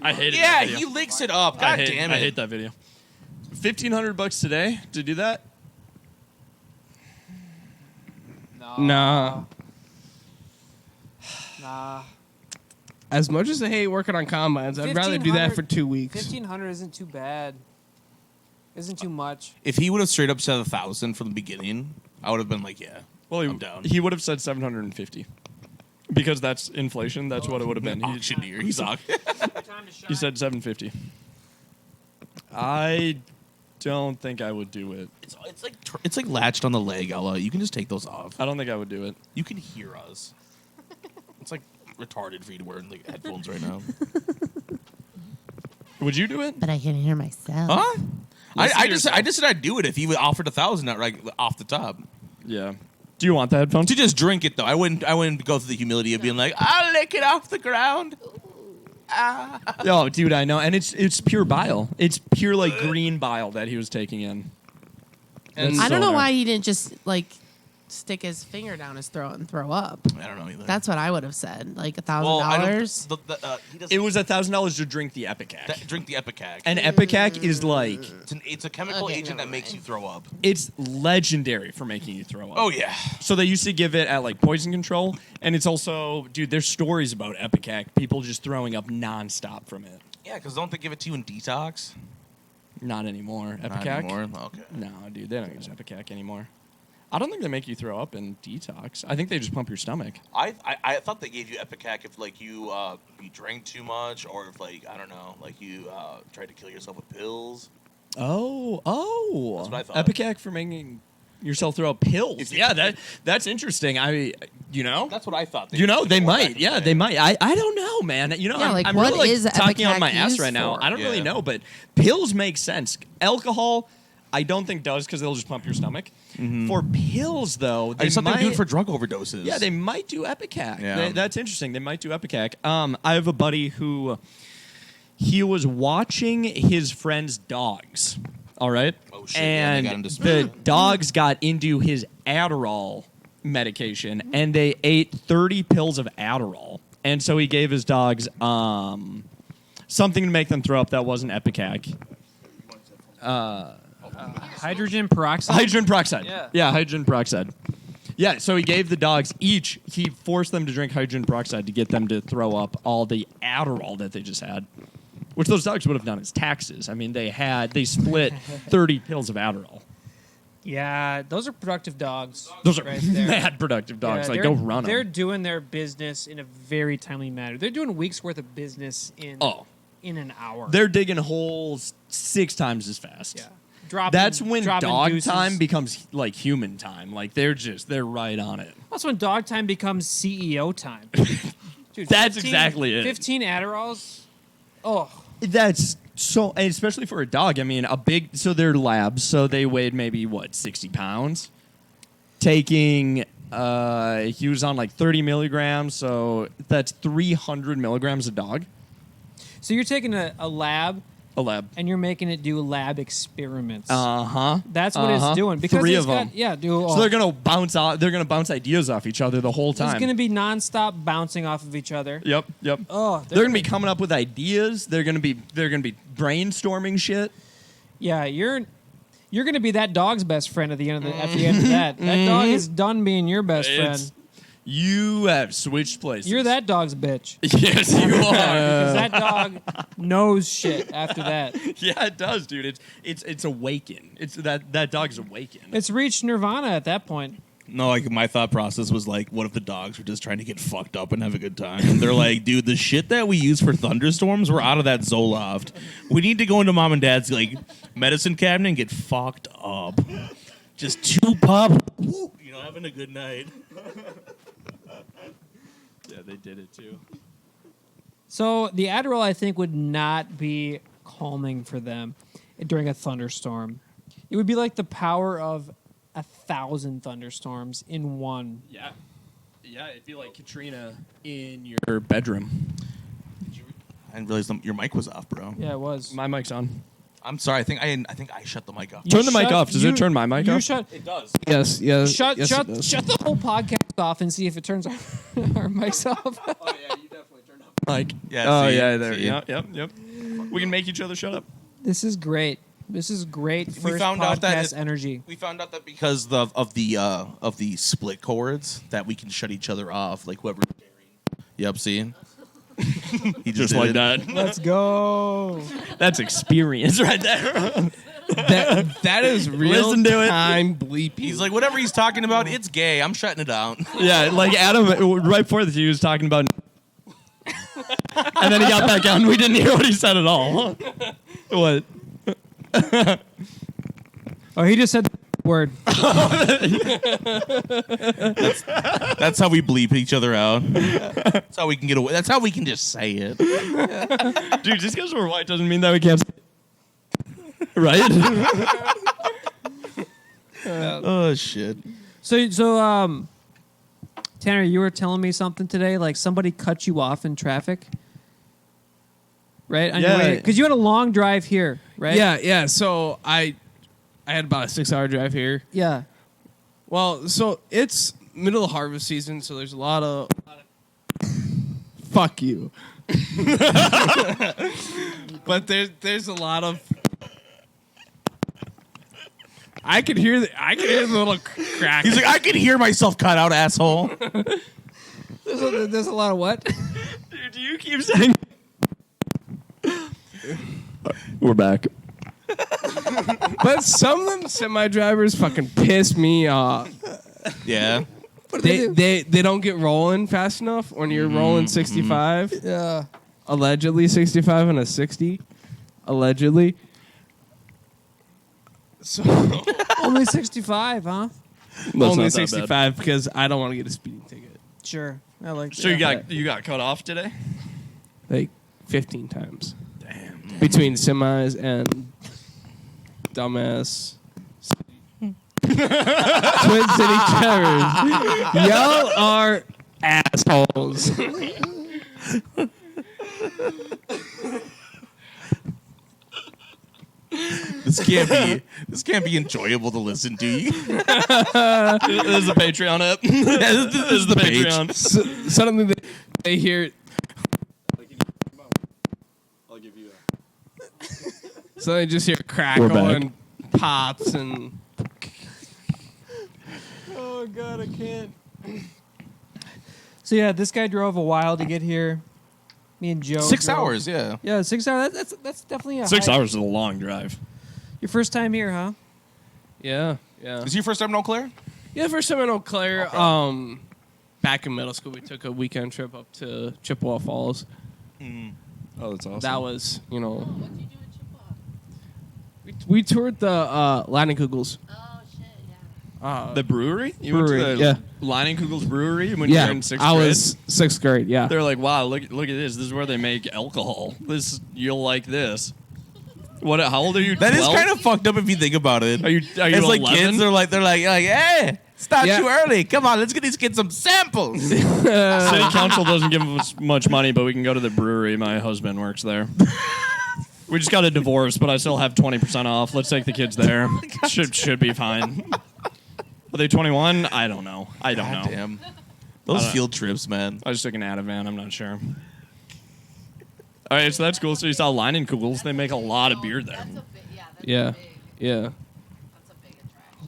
I hated Yeah, that video. he licks it up. God damn it. I hate that video. $1,500 today to do that? Nah. Nah. As much as I hate working on combines, I'd rather do that for 2 weeks. 1,500 isn't too bad. Isn't too much. If he would have straight up said 1,000 from the beginning, I would have been like, yeah. Well, I'm down. he would have said 750. Because that's inflation. That's what it would have been. Auctioneer. He's He said 750. I don't think I would do it. It's like latched on the leg, Ella. You can just take those off. I don't think I would do it. You can hear us. It's like retarded for you to wear like headphones right now. Would you do it? But I can hear myself. Huh? I just said I'd do it if he would offered 1,000 outright off the top. Yeah. Do you want the headphones? To just drink it though. I wouldn't go through the humility of being like, I'll lick it off the ground. Oh, dude, I know, and it's pure bile. It's pure like green bile that he was taking in. And I don't know why he didn't just like stick his finger down his throat and throw up. I don't know either. That's what I would have said. Like Well, I $1,000. don't- It was $1,000 to drink the Epicac. Drink the Epicac. And Epicac is like It's a chemical Okay, agent never that makes mind. you throw up. it's legendary for making you throw up. Oh yeah. So they used to give it at like poison control, and it's also, dude, there's stories about Epicac, people just throwing up nonstop from it. Yeah, because don't they give it to you in detox? Not anymore. Epicac? Not anymore? Okay. No, dude, they don't use Epicac anymore. I don't think they make you throw up in detox. I think they just pump your stomach. I thought they gave you Epicac if like you drank too much or if like I don't know like you tried to kill yourself with pills. Oh. That's what I thought. Epicac for making yourself throw up pills. Yeah, that's interesting. That's what I thought. They might. Yeah, they might. I don't know, man. Yeah, I'm, like, I'm what really is talking on Epicac my ass used right now. for? I don't really Yeah. know, but pills make sense. Alcohol, I don't think does because they'll just pump your stomach. For pills, though, I just thought they would do it for drug overdoses. Yeah, they might do Epicac. Yeah. That's interesting. They might do Epicac. I have a buddy who He was watching his friend's dogs. All right. Oh shit! Yeah, they got him And to the dogs got into his Adderall medication, and they ate 30 pills of Adderall. And so he gave his dogs something to make them throw up that wasn't Epicac. Hydrogen peroxide. Hydrogen peroxide. Yeah. Hydrogen peroxide. Yeah, so he gave the dogs each, he forced them to drink hydrogen peroxide to get them to throw up all the Adderall that they just had, which those dogs would have done as taxes. I mean, they split 30 pills of Adderall. Yeah, those are productive dogs. Those are right there. mad productive dogs. Yeah, Like, go run They're them. doing their business in a very timely manner. They're doing a week's worth of business in an hour. They're digging holes 6 times as fast. Yeah. That's when dog deuces. time becomes like human time. Like, they're right on it. That's when dog time becomes CEO time. Dude, That's exactly it. 15 Adderalls. Oh. That's so, and especially for a dog. I mean, so they're labs, so they weighed maybe 60 pounds. Taking, he was on like 30 milligrams, so that's 300 milligrams a dog. So you're taking a lab. A lab. And you're making it do lab experiments. Uh-huh. That's what it's doing. Because 3 it's of them. So they're gonna bounce out. They're gonna bounce ideas off each other the whole time. It's going to be nonstop bouncing off of each other. Yep. Oh, they're gonna be coming up with ideas. They're gonna be brainstorming shit. Yeah, you're going to be that dog's best friend at the end of that. That dog is done being your best friend. You have switched places. You're that dog's bitch. Yes, you are. Because that dog knows shit after that. Yeah, it does, dude. It's awakened. It's that dog's awakened. It's reached nirvana at that point. No, like my thought process was like, what if the dogs were just trying to get fucked up and have a good time? And they're like, dude, the shit that we use for thunderstorms, we're out of that Zoloft. We need to go into mom and dad's like medicine cabinet and get fucked up. Just 2 pop, having a good night. Yeah, they did it too. So the Adderall, I think, would not be calming for them during a thunderstorm. It would be like the power of 1,000 thunderstorms in one. Yeah, it'd be like Katrina in your bedroom. I didn't realize your mic was off, bro. Yeah, it was. My mic's on. I'm sorry. I think I shut the mic off. Turn the mic off. Does it turn my mic off? It does. Yes. Shut yes, it does. the whole podcast off and see if it turns our mics off. Oh yeah, you definitely turned off the mic. Yeah. Oh see, yeah, there. see. Yep. We can make each other shut up. This is great. This is great first found podcast out that energy. We found out that because of the split cords that we can shut each other off, like whoever. Yep. See. He Just like that. Let's go. That's experience right there. That is real Listen to it. time bleeping. He's like, whatever he's talking about, it's gay. I'm shutting it out. Yeah, like Adam right before this, he was talking about, and then he got back out, and we didn't hear what he said at all. What? Oh, he just said the word. That's how we bleep each other out. That's how we can get away. That's how we can just say it. Dude, just because we're white doesn't mean that we can't. Right? Oh shit. So, Tanner, you were telling me something today. Like somebody cut you off in traffic, right? Yeah. Because you had a long drive here, right? Yeah. So I had about a 6-hour drive here. Yeah. Well, so it's middle of harvest season, so there's a lot of fuck you. But there's a lot of. I could hear the little crack. He's like, I can hear myself cut out, asshole. There's a lot of what? Dude, do you keep saying? We're back. But some of them semi-drivers fucking piss me off. Yeah. They don't get rolling fast enough when you're rolling 65. Yeah. Allegedly 65 and a 60. Allegedly. So Only 65, huh? only 65 because I don't want to get a speeding ticket. Sure. I like. So you got cut off today? Like 15 times. Damn. Between semis and dumbass Twin City Terrors. Y'all are assholes. This can't be enjoyable to listen to. This is the Patreon app. This is the Patreon. Suddenly they hear. I'll give you So they just hear crackle and pops and. Oh God, I can't. So yeah, this guy drove a while to get here. Me and Joe. 6 drove. hours, yeah. Yeah, 6 hours. That's definitely a 6 high- hours is a long drive. Your first time here, huh? Yeah. Is it your first time in Eau Claire? Yeah, first time in Eau Claire. Back in middle school, we took a weekend trip up to Chippewa Falls. Oh, that's awesome. That was, we toured the Leinenkugels. Oh shit, yeah. The brewery? You Brewery, went to yeah. the Leinenkugels brewery when you were in sixth grade? I was 6th grade, yeah. They're like, wow, look at this. This is where they make alcohol. You'll like this. What? How old are you? That 12? is kind of fucked up if you think about it. Are you It's 11? like kids. They're like, hey, it's not Yeah. too early. Come on, let's get these kids some samples. City council doesn't give us much money, but we can go to the brewery. My husband works there. We just got a divorce, but I still have 20% off. Let's take the kids there. Should be fine. Are they 21? I don't know. I don't know. Damn. Those field trips, man. I just took an Ativan. I'm not sure. All right, so that's cool. So you saw Leinenkugels. They make a lot of beer there. Yeah.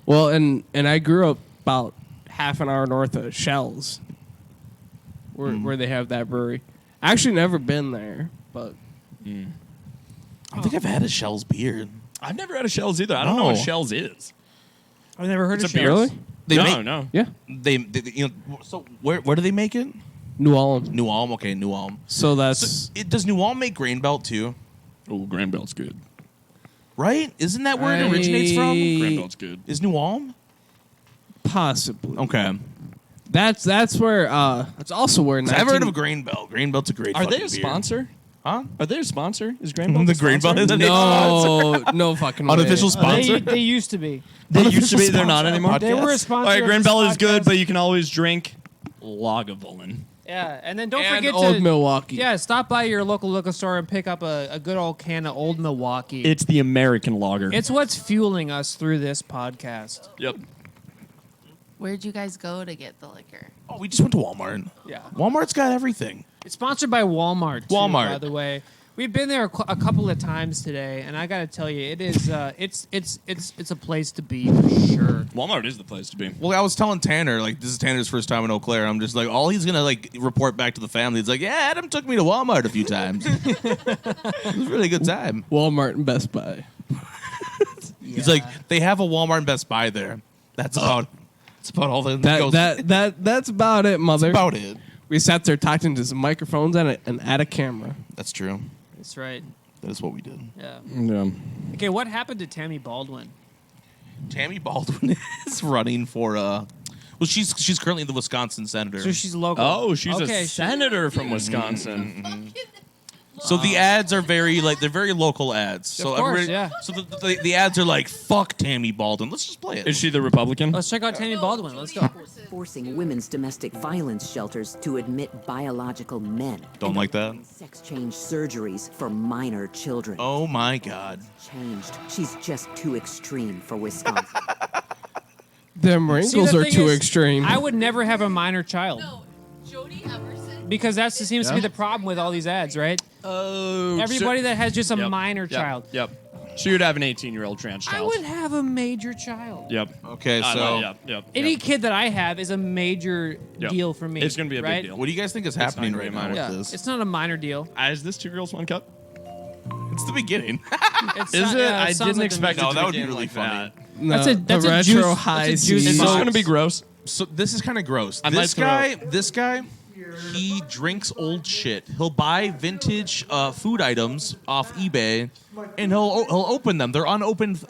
Well, and I grew up about half an hour north of Shells, where they have that brewery. Actually, never been there, but I don't think I've had a Shell's beer. I've never had a Shells either. I don't know what Shells is. I've never heard It's of a beer. Shells. No. yeah, They so where do they make it? New Ulm. New Ulm, okay, New Ulm. So that's Does New Ulm make Grain Belt too? Oh, Grain Belt's good. Right? Isn't that where it originates from? Grain Belt's good. Is New Ulm? possibly. Okay. That's where. That's also where. I've heard of Grain Belt. Grain Belt's a great. Are they a fucking beer. sponsor? Huh? Are they a sponsor? Is Grain Belt The a Grain sponsor? Belt is a No fucking way. unofficial sponsor. They used to be. They used to be. Unofficial They're not sponsor anymore. They were a podcast. sponsor. All right, of Grain this Belt is good, podcast. but you can always drink Lagavulin. Yeah, and then don't And forget Old to Milwaukee. Yeah, stop by your local liquor store and pick up a good old can of Old Milwaukee. It's the American lager. It's what's fueling us through this podcast. Yep. Where'd you guys go to get the liquor? Oh, we just went to Walmart. Yeah. Walmart's got everything. It's sponsored by Walmart. Too, Walmart. by the way. We've been there a couple of times today, and I got to tell you, it is it's a place to be for sure. Walmart is the place to be. Well, I was telling Tanner, like, this is Tanner's first time in Eau Claire. I'm just like, all he's gonna like report back to the family. He's like, yeah, Adam took me to Walmart a few times. It was a really good time. Walmart and Best Buy. He's like, they have a Walmart and Best Buy there. That's about all that That's about it, mother. about it. We sat there talking to some microphones and at a camera. That's true. That's right. That is what we did. Yeah. Yeah. Okay, what happened to Tammy Baldwin? Tammy Baldwin is running for well, she's currently the Wisconsin senator. So she's local. Oh, she's Okay, a senator from Wisconsin. So the ads are they're very local ads. So Of course, everybody- yeah. So the ads are like, fuck Tammy Baldwin. Let's just play it. Is she the Republican? Let's check out Tammy Baldwin. Let's go. Forcing women's domestic violence shelters to admit biological men. Don't like that. Sex change surgeries for minor children. Oh my God. Changed. She's just too extreme for Wisconsin. Them See, wrinkles the are thing too is, extreme. I would never have a minor child. Jody Emerson. Because that seems to be the problem with all these ads, right? Oh. Everybody that has just a Yep, minor yep, child. Yep. She would have an 18-year-old trans I child. would have a major child. Yep. Okay, I so know, yep. Any kid that I have is a major Yep. deal for me. It's gonna be a big right? deal. what do you guys think is happening not gonna right be now minor. with Yeah, this? it's not a minor deal. Is this 2 Girls 1 Cup? It's the beginning. It's Is not- it? yeah, I sounds didn't like expect No, it to that would be begin really like funny. that. No, That's a the retro juice- high that's a juice seas. Is this box. going to be gross? So this is kind of gross. I might This guy, he drinks old shit. He'll buy vintage food items off eBay, and he'll open them. They're unopened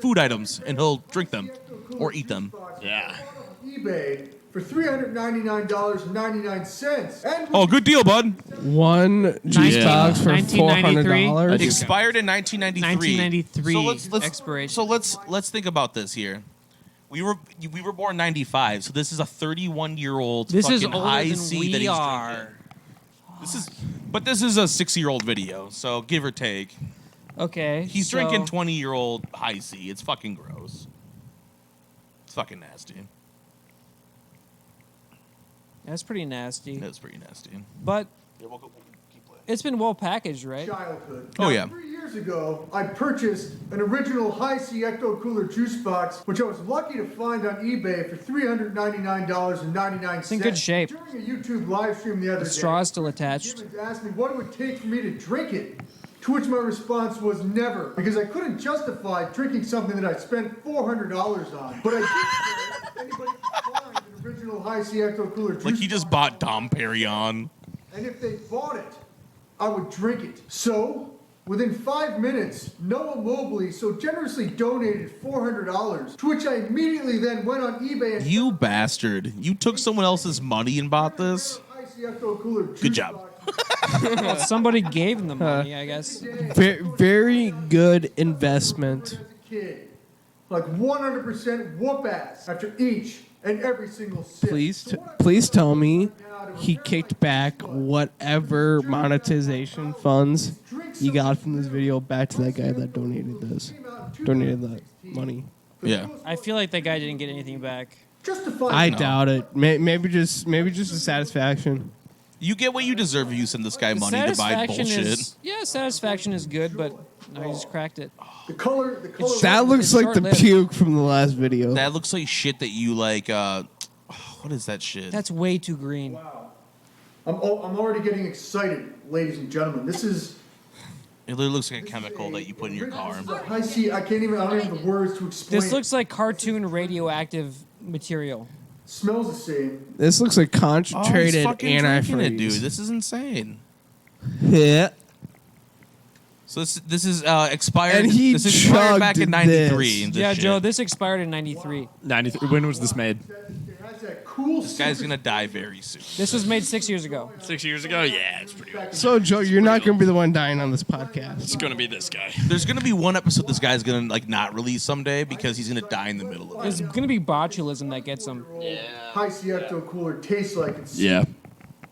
food items, and he'll drink them or eat them. Yeah. eBay for $399.99. And Oh, good deal, bud. One juice Yeah. box for 1993. $400. Expired in 1993. 1993 So let's expiration. So let's think about this here. We were born 95, so this is a 31-year-old This is fucking older high than C we that he's are. drinking. This is a 6-year-old video, so give or take. Okay. He's so- drinking 20-year-old high C. It's fucking gross. It's fucking nasty. That's pretty nasty. That's pretty nasty. But it's been well packaged, right? Childhood. Oh, yeah. 3 years ago, I purchased an original High C Ecto Cooler juice box, which I was lucky to find on eBay for $399.99. It's in good shape. During a YouTube live stream the other The day, straw is still attached. Gibbons asked me what it would take for me to drink it. To which my response was never, because I couldn't justify drinking something that I spent $400 on. But I did say if anybody could find an original High C Ecto Cooler juice Like he just bought Dom Perignon. and if they bought it, I would drink it. So, within 5 minutes, Noah Mobley so generously donated $400, to which I immediately then went on eBay and You bastard. You took someone else's money and bought this? Icy Ecto Cooler juice Good job. box. Well, somebody gave him the money, I guess. Very good investment. Kid, like 100% whoop ass after each and every single sip. Please tell me he kicked back whatever monetization funds he got from this video back to that guy that donated that money. Yeah. I feel like that guy didn't get anything back. I doubt it. Maybe just a satisfaction. You get what you deserve if you send this guy money to buy bullshit. Yeah, satisfaction is good, but no, he just cracked it. The color. That looks like the puke from the last video. That looks like shit that you like. What is that shit? That's way too green. I'm already getting excited, ladies and gentlemen. This is. It literally looks like a chemical that you put in your car. I see. I don't even have the words to explain. This looks like cartoon radioactive material. Smells the same. This looks like Oh, concentrated he's fucking drinking it, dude. antifreeze. This is insane. Yeah. So this is expired. And he this expired back in chugged this. '93. Yeah, Joe, this expired in 93. 93. When was this made? This guy's gonna die very soon. This was made 6 years ago. 6 years ago? Yeah, it's pretty old. So, Joe, you're not going to be the one dying on this podcast. It's going to be this guy. There's gonna be one episode this guy's gonna like not release someday because he's gonna die in the middle of it. It's going to be botulism that gets him. High C Ecto Cooler tastes like and see Yeah.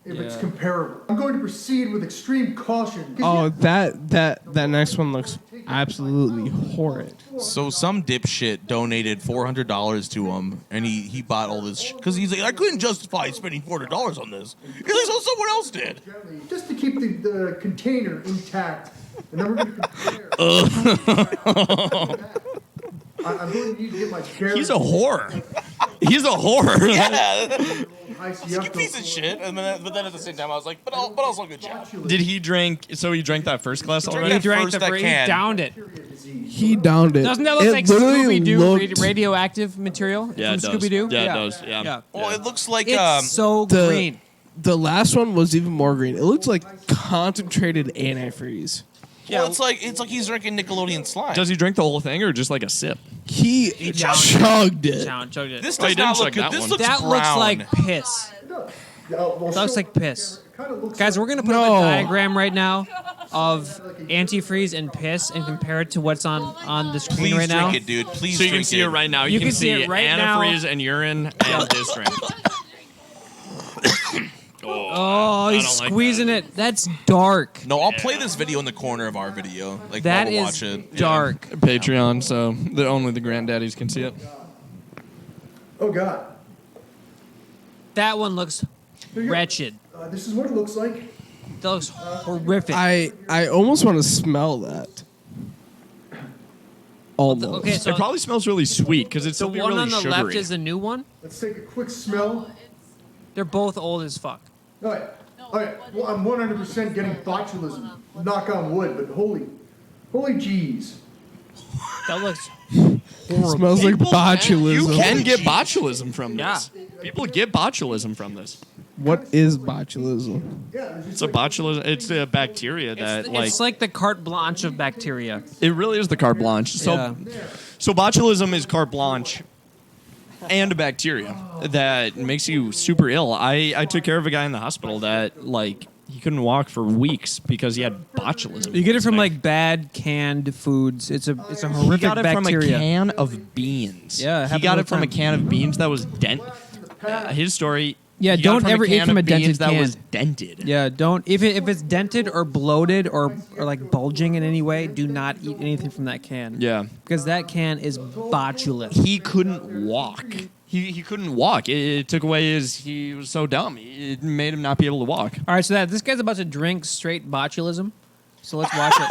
if it's comparable. I'm going to proceed with extreme caution. Oh, that next one looks absolutely horrid. So some dipshit donated $400 to him, and he bought all this because he's like, I couldn't justify spending $400 on this. He's like, so someone else did. Just to keep the container intact, and then we're going to compare. I'm going to need to get my bearings. He's a whore. He's a whore. Yeah. High C You Ecto piece of shit. And then, but then at the same time, I was like, but also good job. Did he drink? So he drank that first glass already? He drank first the I he can. downed it. He downed it. Doesn't that look It like literally Scooby-Doo looked- radioactive material Yeah, it from does. Scooby-Doo? Yeah, it does. Yeah. Well, it looks like It's so The- green. The last one was even more green. It looked like concentrated antifreeze. well, it's like he's drinking Nickelodeon slime. Does he drink the whole thing or just like a sip? He chugged it. Chugged it. This Oh, he does not didn't look chug good. that This one. looks That brown. looks like piss. That looks like piss. Guys, we're going to put up a diagram right now of antifreeze and piss and compare it to what's on the screen Please right drink now. it, dude. Please So you drink can see it right now. You can see it right now. antifreeze and urine and this drink. Oh, he's don't like squeezing it. That's dark. No, I'll play this video in the corner of our video. Like That while we'll is watch it. dark. Patreon, so only the granddaddies can see it. Oh God. That one looks wretched. This is what it looks like. That looks horrific. I almost want to smell that. Almost. Okay, so it probably smells really sweet because it's the still one really on the sugary. left is the new one. Let's take a quick smell. They're both old as fuck. All right. Well, I'm 100% getting botulism. Knock on wood, but holy jeez. That looks Smells like botulism. You can get botulism from this. People get botulism from this. What is botulism? It's a botulism. It's a bacteria that it's like the carte blanche of bacteria. It really is the carte blanche. So, Yeah. so botulism is carte blanche and a bacteria that makes you super ill. I took care of a guy in the hospital that he couldn't walk for weeks because he had botulism. You get it from like bad canned foods. It's a horrific He got it bacteria. from a can of beans. Yeah, it he happened got all it the from a time. can of beans that was his story. Yeah, You got it don't from ever a can eat from of a dented beans that can. was dented. Yeah, don't if it's dented or bloated or like bulging in any way. Do not eat anything from that can. Yeah. because that can is botulous. He couldn't walk. He couldn't walk. It took away he was so dumb. It made him not be able to walk. All right, so this guy's about to drink straight botulism. So let's watch it.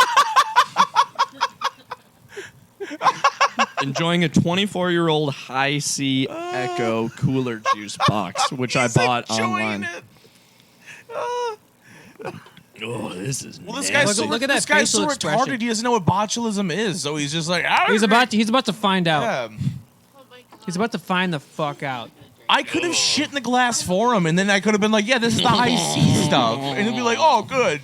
Enjoying a 24-year-old High C Echo cooler juice box, which I bought online. Oh, this is Well, this nasty. guy's Look at that this guy's so facial expression. retarded. He doesn't know what botulism is, so he's just like, He's about to find out. Yeah. He's about to find the fuck out. I could have shit in the glass for him, and then I could have been like, "Yeah, this is the high C stuff," and he'd be like, "Oh, good."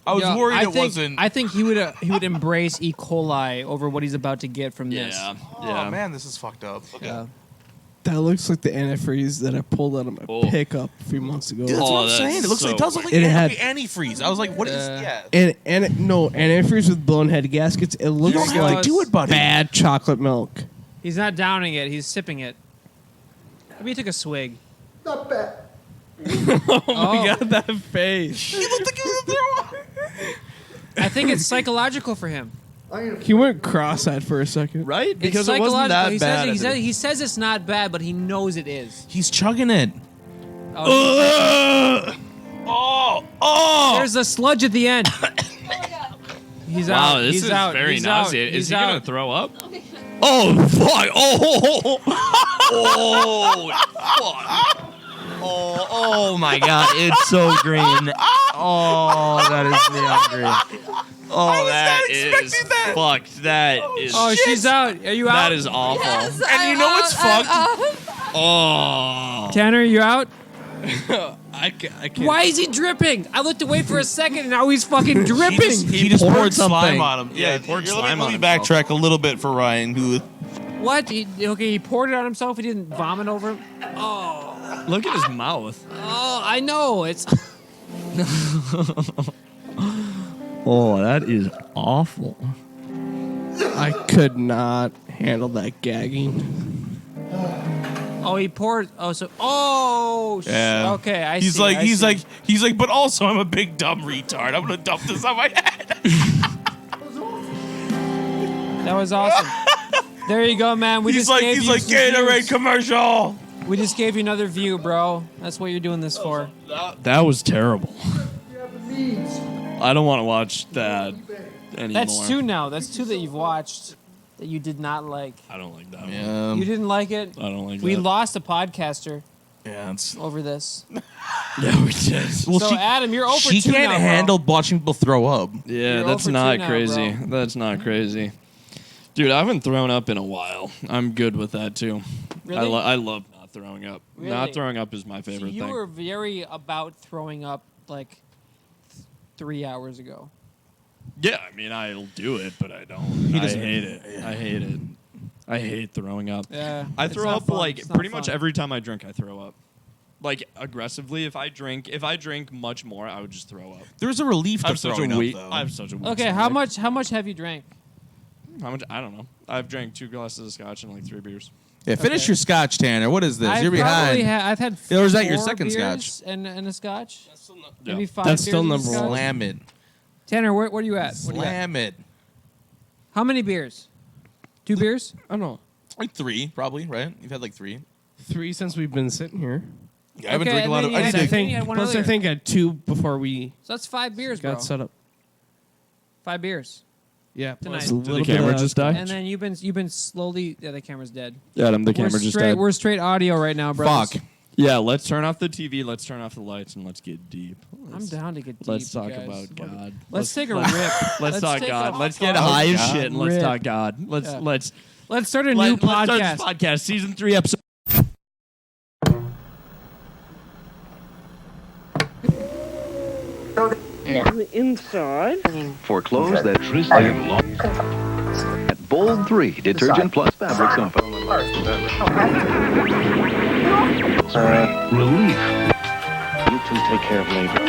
I was Yeah, worried I it think, wasn't. I think he would embrace E. coli over what he's about to get from this. Oh man, this is fucked up. Okay. Yeah. That looks like the antifreeze that I pulled out of my pickup a few months ago. Dude, that's what I'm saying. It looks like it does look like It had- antifreeze. I was like, "What is?" Yeah. No, antifreeze with blown head gaskets. It looks don't have to like do it, buddy. bad chocolate milk. He's not downing it. He's sipping it. Maybe he took a swig. Not bad. Oh my god, that face. I think it's psychological for him. He went cross-eyed for a second. Right? It's Because it wasn't psychological. that he bad. Says he says it's not bad, but he knows it is. He's chugging it. Oh, there's a sludge at the end. He's out. Wow, this He's is out. very He's out. nauseating. Is He's he out. gonna throw up? Oh fuck! Oh, fuck! Oh my god! It's so green. Oh, that is neon green. Oh, that is fucked. That is. Oh, she's out. Are you out? That is awful. Yes, And you know what's fucked? Oh. Tanner, you out? I can't. Why is he dripping? I looked away for a second, and now he's fucking dripping. He just poured slime something. on him. Yeah, he poured slime let on me backtrack a little bit for Ryan, who. What? He poured it on himself. He didn't vomit over him. Oh, Look at his mouth. oh, I know. It's Oh, that is awful. I could not handle that gagging. oh, he poured. Oh, so Yeah. okay. I He's see. like, I he's see. like, he's like, but also I'm a big dumb retard. I'm gonna dump this on my head. That was awesome. There you go, man. We he's just like, gave he's you like some Gatorade views. commercial. We just gave you another view, bro. That's what you're doing this for. That was terrible. You have the means. I don't want to watch that anymore. That's two now. That's two that you've watched that you did not like. I don't like that. Yeah. You didn't like it. I don't like We that. lost a podcaster Yeah, it's. over this. Yeah, we did. Well, So Adam, you're over she 2 can't now, bro. handle watching people throw up. Yeah, You're that's 0 for 2 not now, crazy. bro. That's not crazy. Dude, I haven't thrown up in a while. I'm good with that too. Really? I love not throwing up. Really? Not throwing up is my See, favorite you thing. were very about throwing up like 3 hours ago. Yeah, I mean, I'll do it, but I don't. I doesn't- hate it. I hate it. I hate throwing up. Yeah, I it's throw not up fun. like It's not pretty much fun. every time I drink. I throw up, like aggressively. If I drink much more, I would just throw up. There's a relief I to have such throwing a up, weak. though. I have such a weak. Okay, stomach. how much have you drank? How much? I don't know. I've drank 2 glasses of scotch and like 3 beers. Yeah, finish your scotch, Tanner. What is this? I've You're probably behind. I've had Or is that your 4 second beers scotch? and a scotch. Yeah. Maybe 5 That's beers still and a number scotch? one. Slam it. Tanner, where are you at? What do you got? Slam it. How many beers? 2 beers? I don't know. Like 3, probably, right? You've had like 3. 3 since we've been sitting here. Yeah, I haven't Okay, drank a and lot then of. you I had need that to thing. You had one Plus, I earlier. think I had 2 before we So that's 5 beers, bro. got set up. 5 beers. Yeah, Tonight. plus a Did little the bit camera of just die? And then you've been slowly. Yeah, the camera's dead. Yeah, the camera just straight, died. We're straight audio right now, bro. Fuck. Yeah, let's turn off the TV. Let's turn off the lights and let's get deep. I'm down to get deep. Let's you talk guys. about God. Let's take a let's- rip. Let's talk take God. a Let's get fucking high as God. shit and let's rip. talk God. Let's Yeah. let's Let's start a new let's start podcast. this podcast. Season 3, episode. Inside. Foreclose that Tristan lost. At Bold 3 Detergent Plus Fabric Softener. Relief. You two take care of labor.